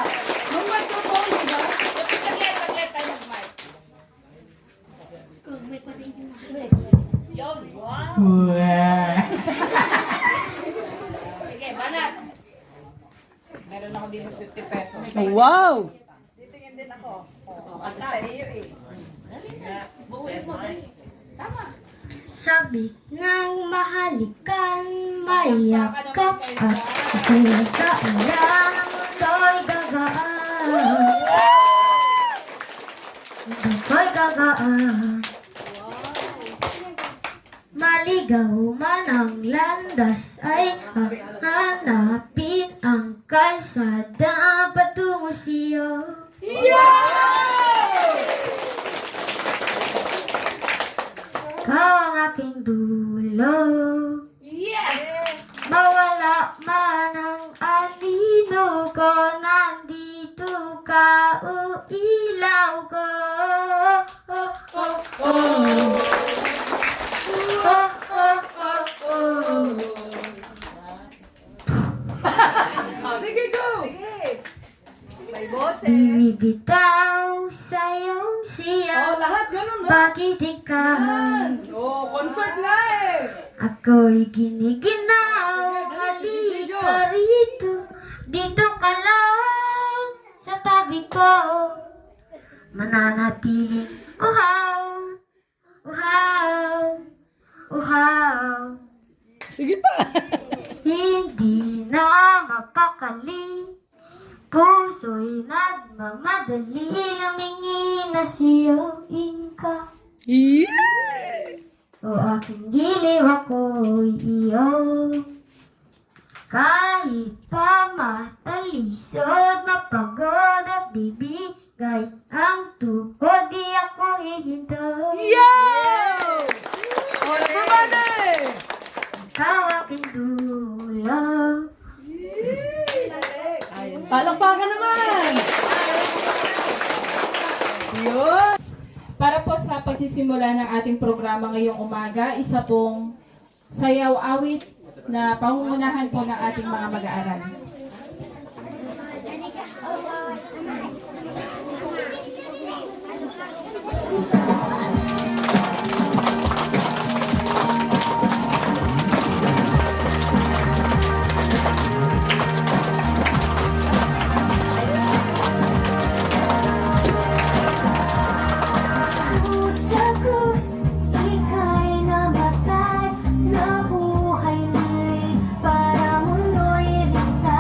Speaker 6: Nung microphone, diba?
Speaker 7: Saglit, tayo mag-mic. Yun, wow. Sige, banat. Meron ako dito 50 pesos.
Speaker 6: Wow!
Speaker 7: Titingin din ako. Kanta sa iyo eh.
Speaker 2: Sabi ng mahalikan, mayakap at masaya sa ulan, ang mundo'y gagaan. Mundo'y gagaan. Maligaw man ang landas ay hanapin ang kalsada patungo siya. Ikaw ang aking dulo. Mawala man ang anino ko, nandito ka, ilaw ko. Oh, oh, oh. Oh, oh, oh, oh.
Speaker 6: Sige, go!
Speaker 7: Sige. May boses.
Speaker 2: Bibitaw sa iyong
Speaker 6: Oh,
Speaker 2: siya.
Speaker 6: lahat ganun, no?
Speaker 2: Bakit ikaw?
Speaker 6: Oh, concert na eh!
Speaker 2: Ako'y giniginaw, halika rito, dito ka lang sa tabi ko. Mananatiling uhaw, uhaw, uhaw.
Speaker 6: Sige pa!
Speaker 2: Hindi na mapakali, puso'y nagmamadali, humingi na siyuin ka.
Speaker 6: Yeah!
Speaker 2: O aking giliw ako'y iyo. Kahit pa matalisod, mapagod at bibigay ang tuhod, di ako hihintay.
Speaker 6: Yeah! Oh, everybody!
Speaker 2: Ikaw aking dulo.
Speaker 6: Palakpakan naman! Yun!
Speaker 10: Para po sa pagsisimula ng ating programa ngayong umaga, isa pong sayaw awit na pangungunahan po ng ating mga mag-aaral.
Speaker 2: Sa krus, ika'y namatay, nabuhay muli para mundo'y ligtas.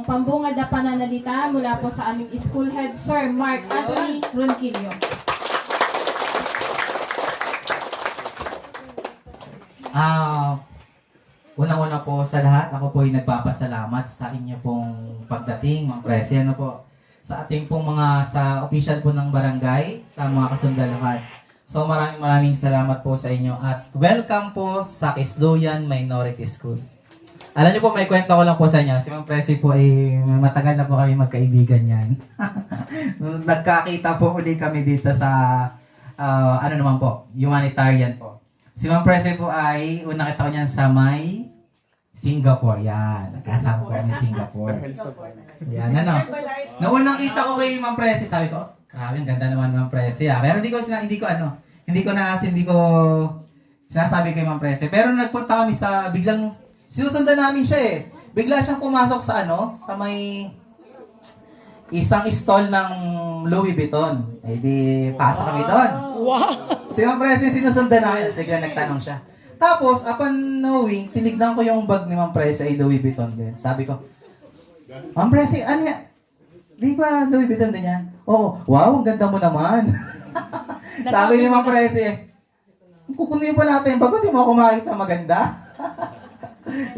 Speaker 10: pong pambungad na pananalita mula po sa aming school head, Sir Mark Anthony Ronquillo.
Speaker 5: Unang-una po sa lahat, ako po ay nagpapasalamat sa inyo pong pagdating, Ma'am Presi, ano po, sa ating pong sa official po ng barangay, sa mga kasundaluhan. So maraming salamat po sa inyo at welcome po sa Kisluyan Minority School. Alam niyo po, may kwento ko lang po sa inyo. Si Ma'am Presi po ay matagal na po kami magkaibigan yan. Nagkakita po uli kami dito sa, humanitarian po. Si Ma'am Presi po ay, unang kita ko niyan sa may Singapore. Yan. Kasama po kami Singapore. Yan, ano. Noong unang kita ko kay Ma'am Presi, sabi ko, grabe, ang ganda naman Ma'am Presi. Pero hindi ko sinasabi kay Ma'am Presi. Pero nagpunta kami sa, biglang, sinusundan namin siya eh. Bigla siyang pumasok sa sa may isang stall ng Louis Vuitton. Eh di, pasa kami doon.
Speaker 6: Wow!
Speaker 5: Si Ma'am Presi sinusundan namin. Bigla nagtanong siya. Tapos, upon knowing, tinignan ko yung bag ni Ma'am Presi ay Louis Vuitton din. Sabi ko, Ma'am Presi, ano yan? Di ba Louis Vuitton din yan? Oo. Wow, ang ganda mo naman. Sabi ni Ma'am Presi, kukunin pa natin yung bag, di mo ako makita maganda.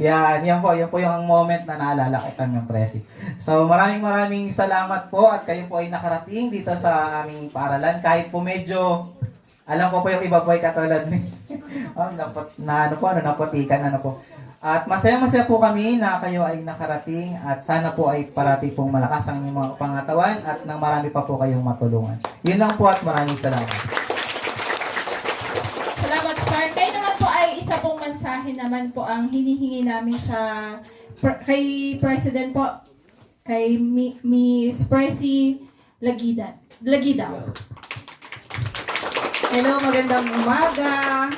Speaker 5: yan po yung moment na naalala ko kay Ma'am Presi. So maraming salamat po at kayo po ay nakarating dito sa aming paaralan kahit po medyo alam ko po yung iba po ay katulad ni naputikan po. At masaya po kami na kayo ay nakarating at sana po ay parati pong malakas ang inyong mga pangatawan at nang marami pa po kayong matulungan. Yun lang po at maraming salamat.
Speaker 10: Salamat, Sir. Kayo naman po ay isa pong mensahe naman po ang hinihingi namin kay President po, kay Miss Presi Lagida.
Speaker 7: Hello, magandang umaga.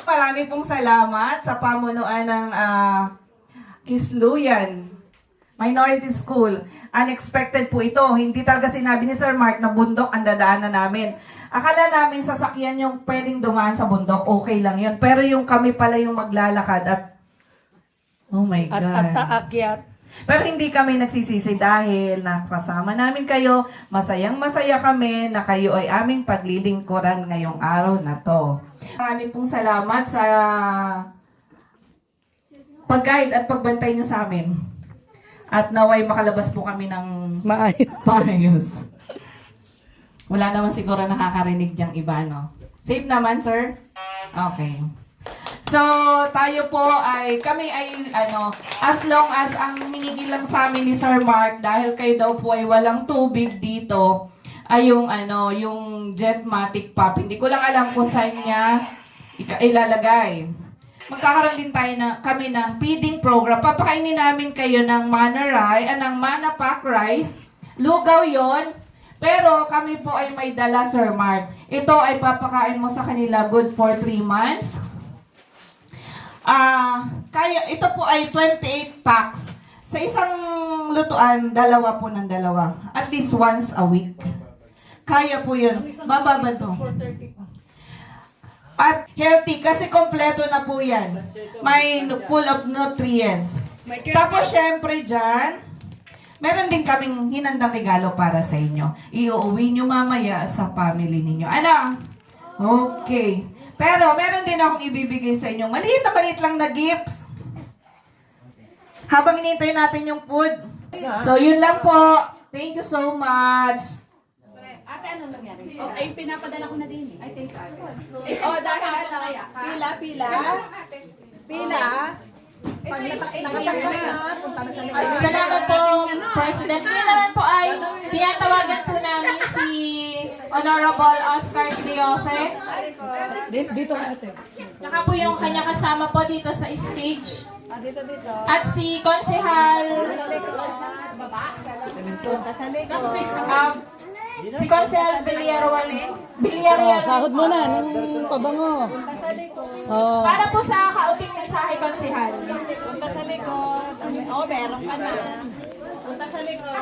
Speaker 7: Marami pong salamat sa pamunuan ng Kisluyan Minority School. Unexpected po ito. Hindi talaga sinabi ni Sir Mark na bundok ang dadaanan namin. Akala namin sasakyan yung pwedeng dumaan sa bundok. Okay lang yun. Pero yung kami pala yung maglalakad at oh my God.
Speaker 6: At aakyat.
Speaker 7: Pero hindi kami nagsisisi dahil nakasama namin kayo. Masayang-masaya kami na kayo ay aming paglilingkuran ngayong araw na to. Maraming pong salamat sa pag-guide at pagbantay nyo sa amin. At naway makalabas po kami ng maayos. Wala naman siguro nakakarinig diyang iba, no? Safe naman, sir? Okay. So, tayo po kami ay, as long as ang minigil lang sa amin ni Sir Mark, dahil kayo daw po ay walang tubig dito, ay yung Jetmatic Pop. Hindi ko lang alam kung saan niya ilalagay. Magkakaroon din kami ng feeding program. Papakainin namin kayo ng Mana Pack Rice. Lugaw yon. Pero kami po ay may dala, Sir Mark. Ito ay papakain mo sa kanila good for 3 months. Ito po ay 28 packs. Sa isang lutuan, dalawa po ng dalawa. At least once a week. Kaya po yun. Mababa to. At healthy kasi kompleto na po yan. May full of nutrients. Tapos syempre dyan, meron din kaming hinandang regalo para sa inyo. Iuuwi nyo mamaya sa family ninyo. Ano? Okay. Pero meron din akong ibibigay sa inyo. Maliit lang na gifts. Habang hinihintay natin yung food. So, yun lang po. Thank you so much.
Speaker 9: Ate, ano nangyari? Okay, pinapadala ko na din. Ay, thank you.
Speaker 7: Pila. Pag nakatanggap na, punta na sa likod.
Speaker 10: Salamat po, President. Ngayon naman po ay tinatawagan po namin si Honorable Oscar Cleofe.
Speaker 6: Dito ate.
Speaker 10: Tsaka po yung kanya kasama po dito sa stage. At si Konsehal si Konsehal Villarreal.
Speaker 6: Sahod mo na ng pabango.
Speaker 10: Para po sa kauting mensahe, Konsehal.
Speaker 7: Punta sa likod. Oh, meron ka na. Punta sa likod.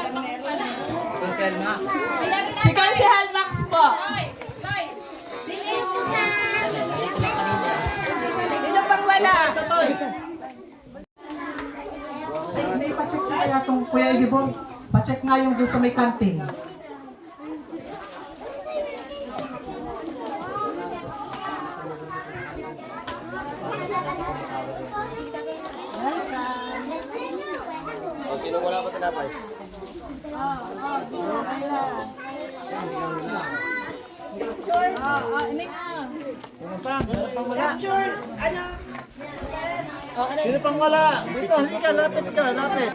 Speaker 7: Ang meron na.
Speaker 10: Si Konsehal Max po.
Speaker 7: Sino pang wala?
Speaker 11: kaya itong Kuya Igibong? Pa-check nga yung doon sa may kantin.
Speaker 3: Sino wala pa tinapay?
Speaker 8: Sino pang wala? Dito, halika, lapit ka, lapit.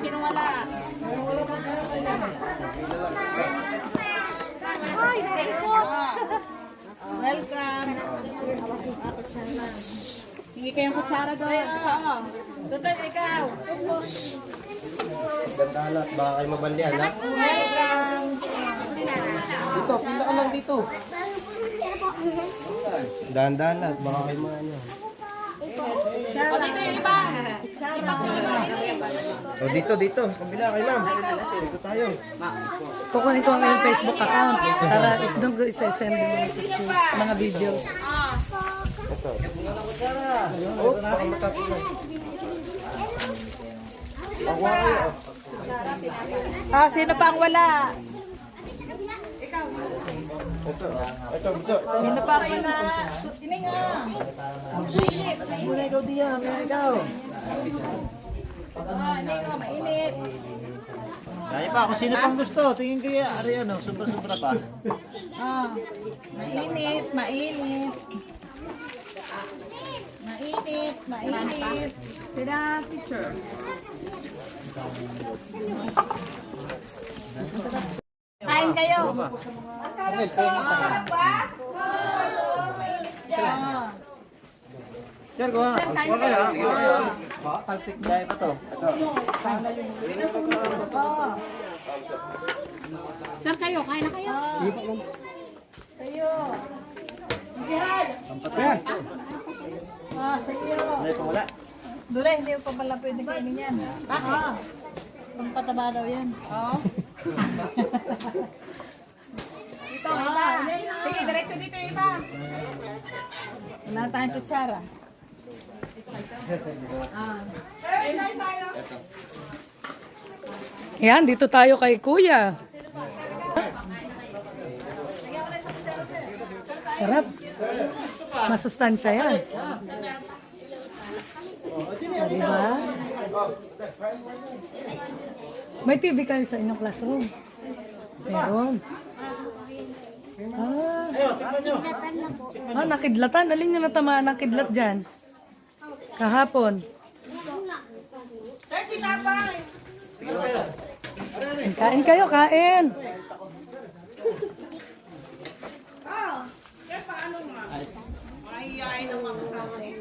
Speaker 9: Sino wala? Welcome. Hindi kayong kutsara doon. Tutoy, ikaw.
Speaker 3: Gandalat, baka kayo mabandian, ha?
Speaker 9: Welcome.
Speaker 3: Dito, pila ka lang dito. Dahan-dahan, baka kayo ano.
Speaker 9: O, dito yung iba.
Speaker 3: So dito, kabila kayo ma'am. Dito tayo.
Speaker 6: Kukunin ko ang iyong Facebook account para doon ko isa-send yung mga pictures, mga videos.
Speaker 3: Oh, baka matapunan. Pagwa kayo.
Speaker 9: Sino pa ang wala?
Speaker 3: Ito, bunso.
Speaker 9: Sino pa ang wala? Tininga.
Speaker 3: Muna ikaw diyan, ikaw.
Speaker 9: Mainit.
Speaker 8: Kaya pa, kung sino pang gusto, tingin ko yan. Ari ano, sobra-sobra pa.
Speaker 9: Mainit. Sila, teacher. Kain kayo.
Speaker 8: Sir, kuha. Kuha kayo, ha? Kuha kayo.
Speaker 3: Talsik dahil pa to. Ito.
Speaker 9: Saan kayo? Kain na kayo? Kayo. Jihad.
Speaker 3: Yan.
Speaker 9: Sa'yo.
Speaker 3: May pang wala.
Speaker 9: Dula, hindi pa pala pwede kainin yan. Bakit? Pampataba daw yan. Oo. Dito, iba. Sige, diretso dito yung iba. Wala tayong kutsara.
Speaker 6: Yan, dito tayo kay Kuya. Sarap. Masustansya yan. Diba? May TV kayo sa inyong classroom? Meron. Nakidlatan. Alin nyo natamaan ng kidlat dyan? Kahapon.
Speaker 9: Sir, tinapay!
Speaker 6: Kain kayo, kain.
Speaker 9: Sir, paano nga? Mahihayin ang mga kasama eh.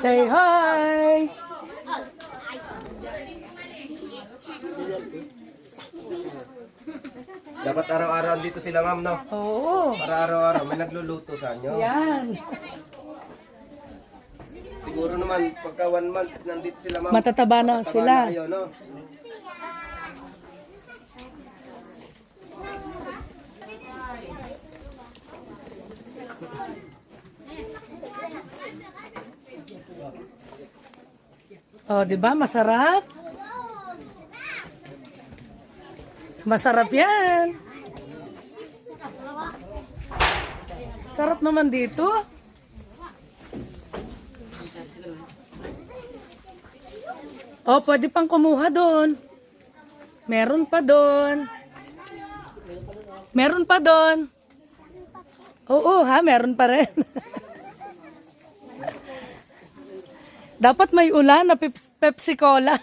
Speaker 6: Say hi!
Speaker 3: Dapat araw-araw dito sila ma'am, no?
Speaker 6: Oo.
Speaker 3: Para araw-araw may nagluluto sa inyo.
Speaker 6: Yan.
Speaker 3: Siguro naman pagka 1 month nandito sila ma'am.
Speaker 6: Matataba na
Speaker 3: Matataba
Speaker 6: sila.
Speaker 3: na kayo, no?
Speaker 6: Oh, 'di ba? Masarap. Masarap 'yan. Sarap naman dito. Oh, pwede pang kumuha doon. Meron pa doon. Meron pa doon. Oo, ha, meron pa rin. Dapat may ulan na Pepsi Cola.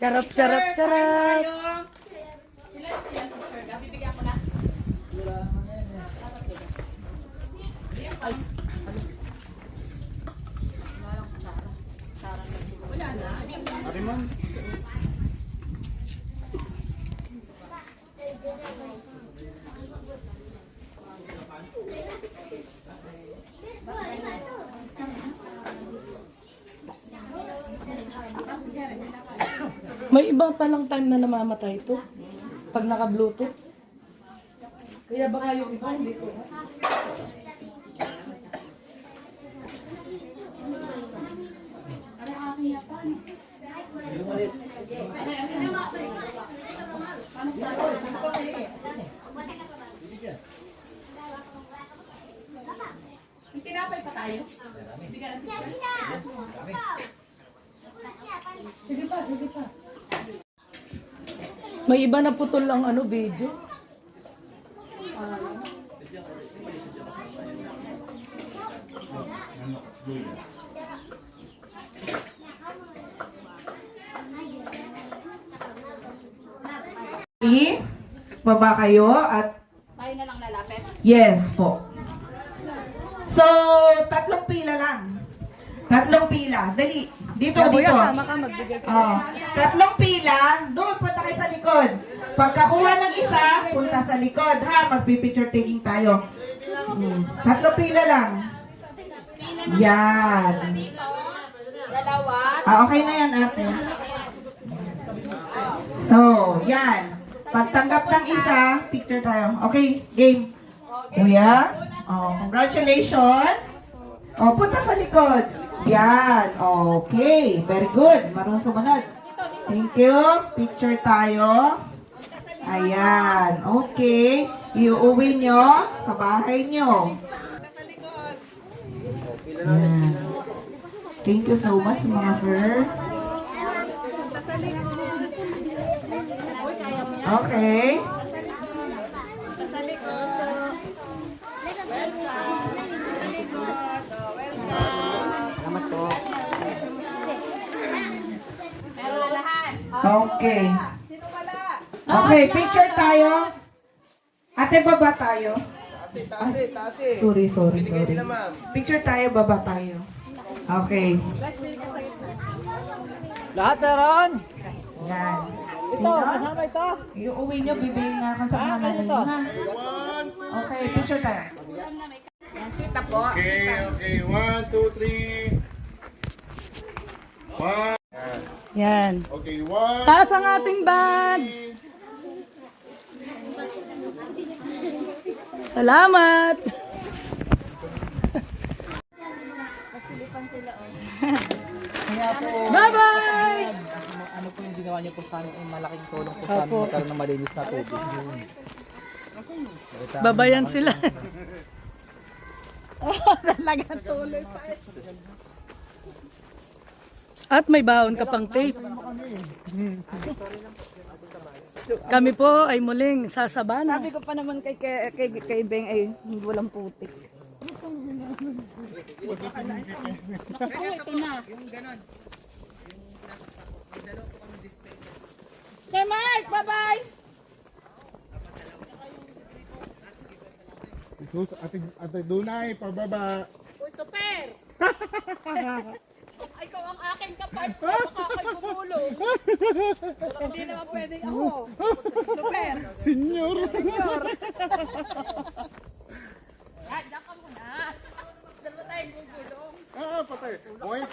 Speaker 6: Charap, charap, charap. May iba palang time na namamatay ito. Pag naka-bluetooth. Kaya baka yung iba hindi ko.
Speaker 9: May tinapay pa tayo.
Speaker 6: Sige pa, sige pa. May iba na putol ang ano, video.
Speaker 7: Baba kayo at
Speaker 9: Tayo na lang lalapit.
Speaker 7: yes po. So, 3 pila lang. 3 pila. Dali. Dito,
Speaker 6: Kuya,
Speaker 7: dito.
Speaker 6: sama ka, magbigay ka.
Speaker 7: Oh, 3 pila. Doon, punta kayo sa likod. Pagkakuha ng isa, punta sa likod. Ha, magpipicture taking tayo. 3 pila lang. Yan.
Speaker 9: Dalawa.
Speaker 7: Okay na yan, ate. So, yan. Pagtanggap ng isa, picture tayo. Okay, game. Kuya, congratulations. Punta sa likod. Yan. Okay, very good. Marunong sumunod. Thank you. Picture tayo. Ayan. Okay. Iuuwi nyo sa bahay nyo. Ayan. Thank you so much, mga sir. Okay. Okay. Okay, picture tayo. Ate, baba tayo. Sorry. Picture tayo, baba tayo. Okay.
Speaker 8: Lahat meron?
Speaker 7: Yan.
Speaker 8: Ito, kasama ito.
Speaker 7: Iuwi nyo, bibigyan nga kung sa mga nanay nyo, ha? Okay, picture tayo.
Speaker 9: Kita po.
Speaker 12: Okay, 1, 2, 3. 1.
Speaker 6: Yan.
Speaker 12: Okay, 1.
Speaker 6: Taas ang ating bags. Salamat. Bye-bye!
Speaker 11: Ano po yung ginawa niyo po sa amin, malaking tulong po sa amin magkaroon ng malinis na tubig.
Speaker 6: Babayan sila.
Speaker 9: Talagang tuloy pa.
Speaker 6: At may baon ka pang tape. Kami po ay muling sasabana.
Speaker 9: Sabi ko pa naman kay Beng ay walang putik. Naku, ito na. Sir Mark, bye-bye!
Speaker 12: Ate Dunay, pababa.
Speaker 9: Uy, Tuper! Ay, ikaw ang aking kapartner, baka ako'y bumulong. Hindi naman pwedeng ako. Tuper!
Speaker 12: Senyor.
Speaker 9: Ah, diyan ka muna. Dalawa tayong gugulong.
Speaker 12: Patay. Boing.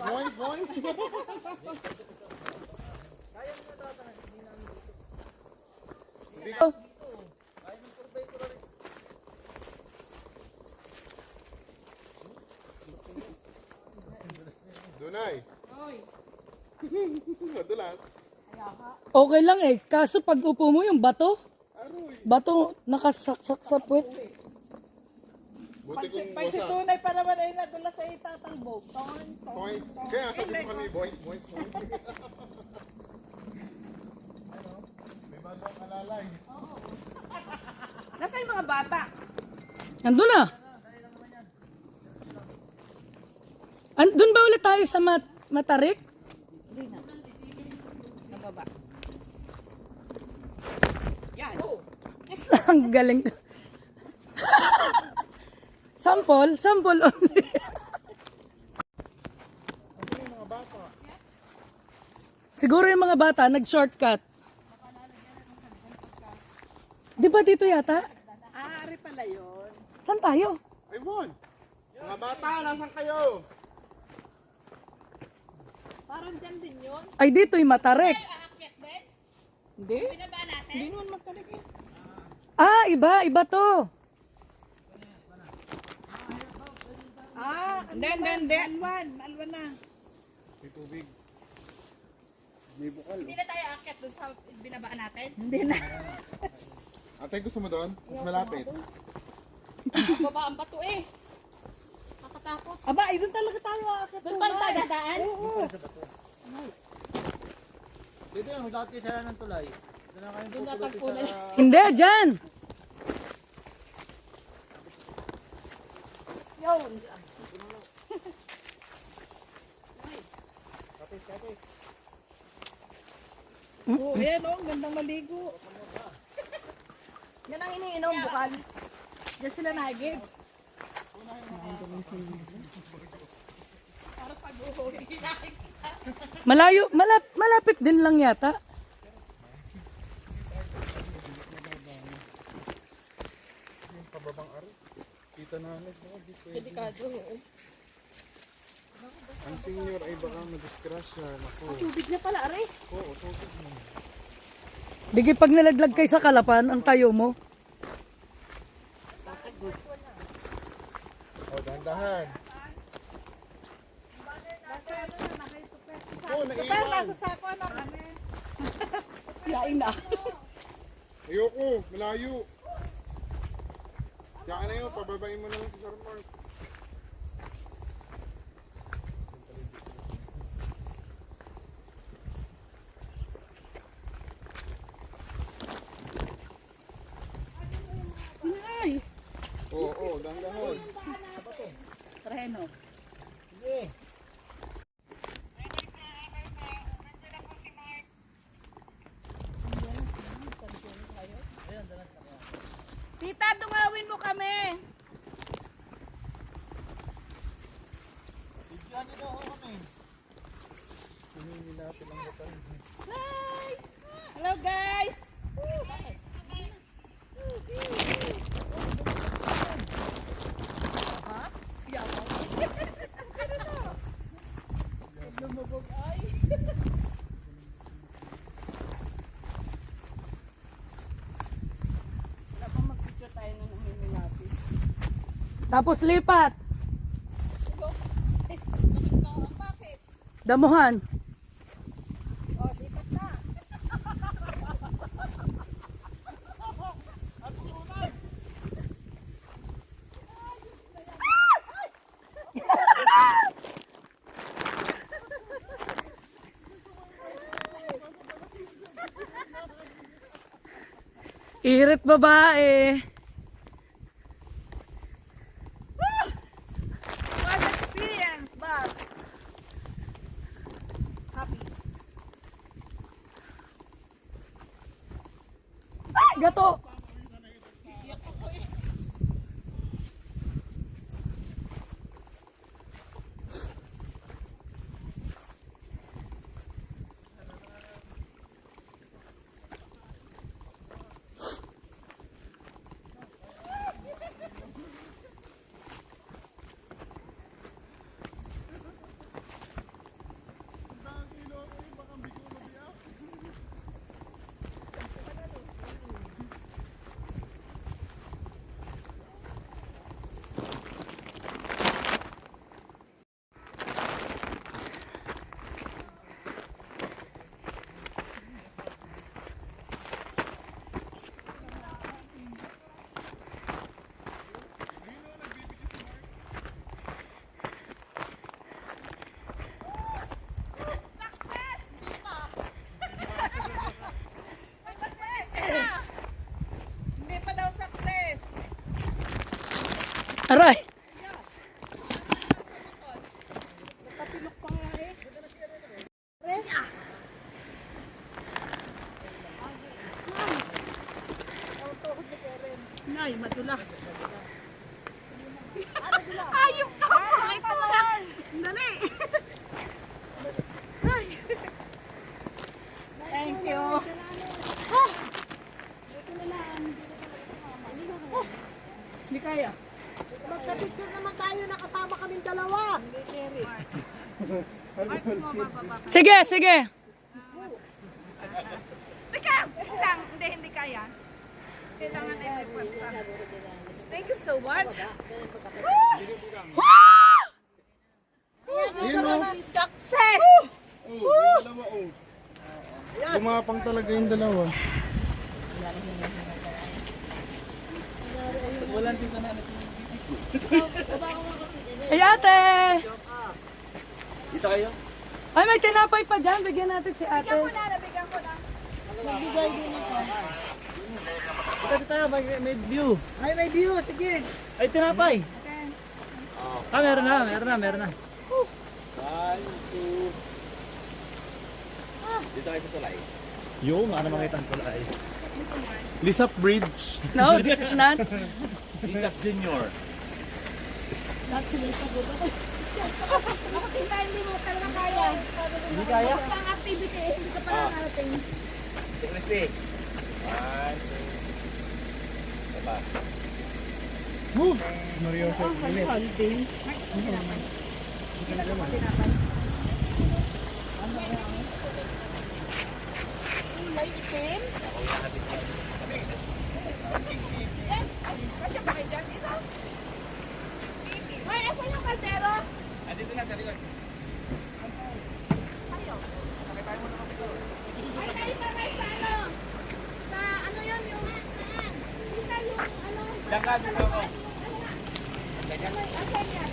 Speaker 12: Dunay.
Speaker 9: Oy.
Speaker 12: Madulas.
Speaker 6: Okay lang eh. Kaso pag upo mo yung bato. Bato nakasaksak sa puwet.
Speaker 12: Buti kung
Speaker 9: Pag si
Speaker 12: wasa.
Speaker 9: Tunay pa naman ay nadala sa itatalbog.
Speaker 12: Boing. Kaya sabi ko kanina, boing. May bagong alalay.
Speaker 9: Nasa yung mga bata?
Speaker 6: Andun na. Andun ba ulit tayo sa Matarik?
Speaker 9: Nababa.
Speaker 6: Ang galing. Sample only. Siguro yung mga bata nag-shortcut. Di ba dito yata?
Speaker 9: Ari pala yun.
Speaker 6: Saan tayo?
Speaker 12: Ayun! Mga bata, nasan kayo?
Speaker 9: Parang dyan din yun.
Speaker 6: Ay, dito'y Matarek.
Speaker 9: Hindi. Hindi naman magkalik eh.
Speaker 6: Ah, iba to.
Speaker 9: Hindi. Alwan na.
Speaker 12: May tubig. May bukal.
Speaker 2: Hindi na tayo aakyat dun sa binabaan natin.
Speaker 9: Hindi na.
Speaker 12: Ate, gusto mo doon? Mas malapit.
Speaker 2: Baba ang bato eh. Nakatakot.
Speaker 9: Aba, ay doon talaga tayo aakyat.
Speaker 2: Doon pala tayo dadaan?
Speaker 9: Oo.
Speaker 8: Dito yung dati sila ng tulay. Doon na kayong pupulotin sa...
Speaker 6: Hindi, dyan.
Speaker 2: Yun.
Speaker 9: Oo, ayan o, gandang maligo. Yan ang iniinom, bukal. Diyan sila nagib. Para pag-uwi.
Speaker 6: Malapit din lang yata.
Speaker 12: Yung pababang ari. Kita namin.
Speaker 9: Delikado, oo.
Speaker 12: Ang senior ay baka madisgrasya. Naku.
Speaker 2: Tubig na pala, are.
Speaker 12: Oo, tubig mo.
Speaker 6: Digi pag nalaglag kay sa Kalapan, ang tayo mo.
Speaker 12: O, dahan-dahan. Oo,
Speaker 9: Pero
Speaker 12: naiwan.
Speaker 9: nasa sako, ano kami? Yain na.
Speaker 12: Ayoko, malayo. Diyan na yun, pababain mo na lang sa Sir Mark.
Speaker 9: Ay,
Speaker 12: Oo, dahan-dahan.
Speaker 9: Reno. Tita, dungawin mo kami.
Speaker 8: Bigyan niyo daw ako kami.
Speaker 9: Hi! Hello guys! Lumubog ay. Wala pa mag-picture tayo na namimili natin.
Speaker 6: Tapos lipat.
Speaker 9: Bakit?
Speaker 6: Damuhan.
Speaker 9: Oh, lipat na.
Speaker 6: Irit babae.
Speaker 9: What experience, Bob? Happy.
Speaker 6: Gato.
Speaker 9: Hindi pa daw success.
Speaker 6: Aray.
Speaker 9: Nakapilok pa nga eh. Nay, madulas. Ayok ka! Ay, pala! Dali! Thank you. Hindi kaya. Magsa-picture naman tayo na kasama kaming dalawa.
Speaker 6: Sige, sige.
Speaker 9: Teka, lang. Hindi kaya. Kailangan ay may pwersa. Thank you so much. Success!
Speaker 12: Yung dalawa, oh. Gumapang talaga yung dalawa.
Speaker 6: Ay, ate!
Speaker 11: Dito kayo?
Speaker 6: Ay, may tinapay pa dyan. Bigyan natin si ate.
Speaker 9: Nabigyan ko na. Magbigay din ako.
Speaker 8: Dito tayo, may view.
Speaker 9: Ay, may view. Sige.
Speaker 8: Ay, tinapay. Ah, meron na.
Speaker 11: Dito kayo sa tulay.
Speaker 8: Yung, ano makita ang tulay.
Speaker 12: Lisap Bridge.
Speaker 6: No, this is not.
Speaker 11: Isaac Junior.
Speaker 2: Makakita, hindi mo talaga kaya.
Speaker 8: Hindi kaya?
Speaker 2: Basta ang activity, hindi ka pa nakarating.
Speaker 11: Si Christy. 1, 2. Diba?
Speaker 12: Seryoso.
Speaker 9: May itim. Kasya ba kayo dyan? Ito?
Speaker 2: Ay, asan yung kaldero?
Speaker 11: Andito na sa likod.
Speaker 2: Ay, tayo pa kayo sa ano? Sa ano yun yung... Kita yung ano...
Speaker 11: Daka, dito ako.
Speaker 2: Asan yan?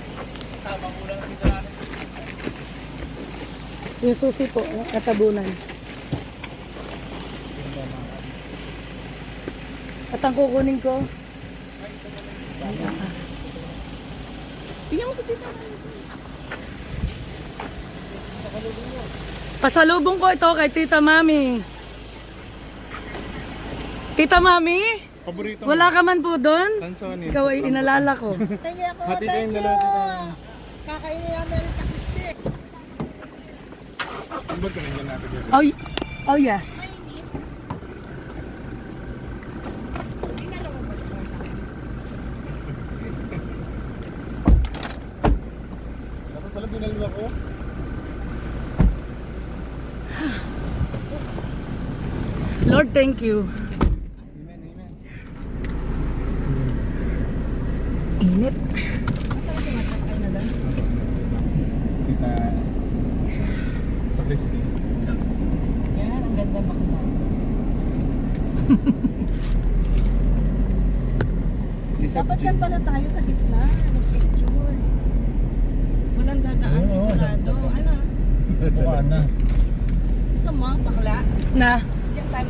Speaker 11: Tama mo lang dito natin.
Speaker 6: Yung susi po, katabunan. At ang kukunin ko.
Speaker 9: Tingnan mo sa tita.
Speaker 6: Pasalubong ko ito kay Tita Mami. Tita Mami,
Speaker 12: Paborito mo.
Speaker 6: wala ka man po doon?
Speaker 12: Tansonin.
Speaker 6: Ikaw ay inalala ko.
Speaker 9: Thank you.
Speaker 12: Hati kayong dalawa dito.
Speaker 9: Kakainin namin ang takistik.
Speaker 12: Ba't ka nandiyan natin dito?
Speaker 6: Oh yes.
Speaker 12: Dapat pala dinalwa ko.
Speaker 6: Lord, thank you.
Speaker 12: Amen, amen.
Speaker 6: Init.
Speaker 12: Kita... Kita Christy.
Speaker 7: Yan, ang ganda bakla.
Speaker 9: Dapat yan pala tayo sa gitna. Nag-picture. Walang dadaan sigurado. Ano?
Speaker 8: Buwan na.
Speaker 9: Gusto mo, bakla?
Speaker 6: Na.
Speaker 9: Yan tayo.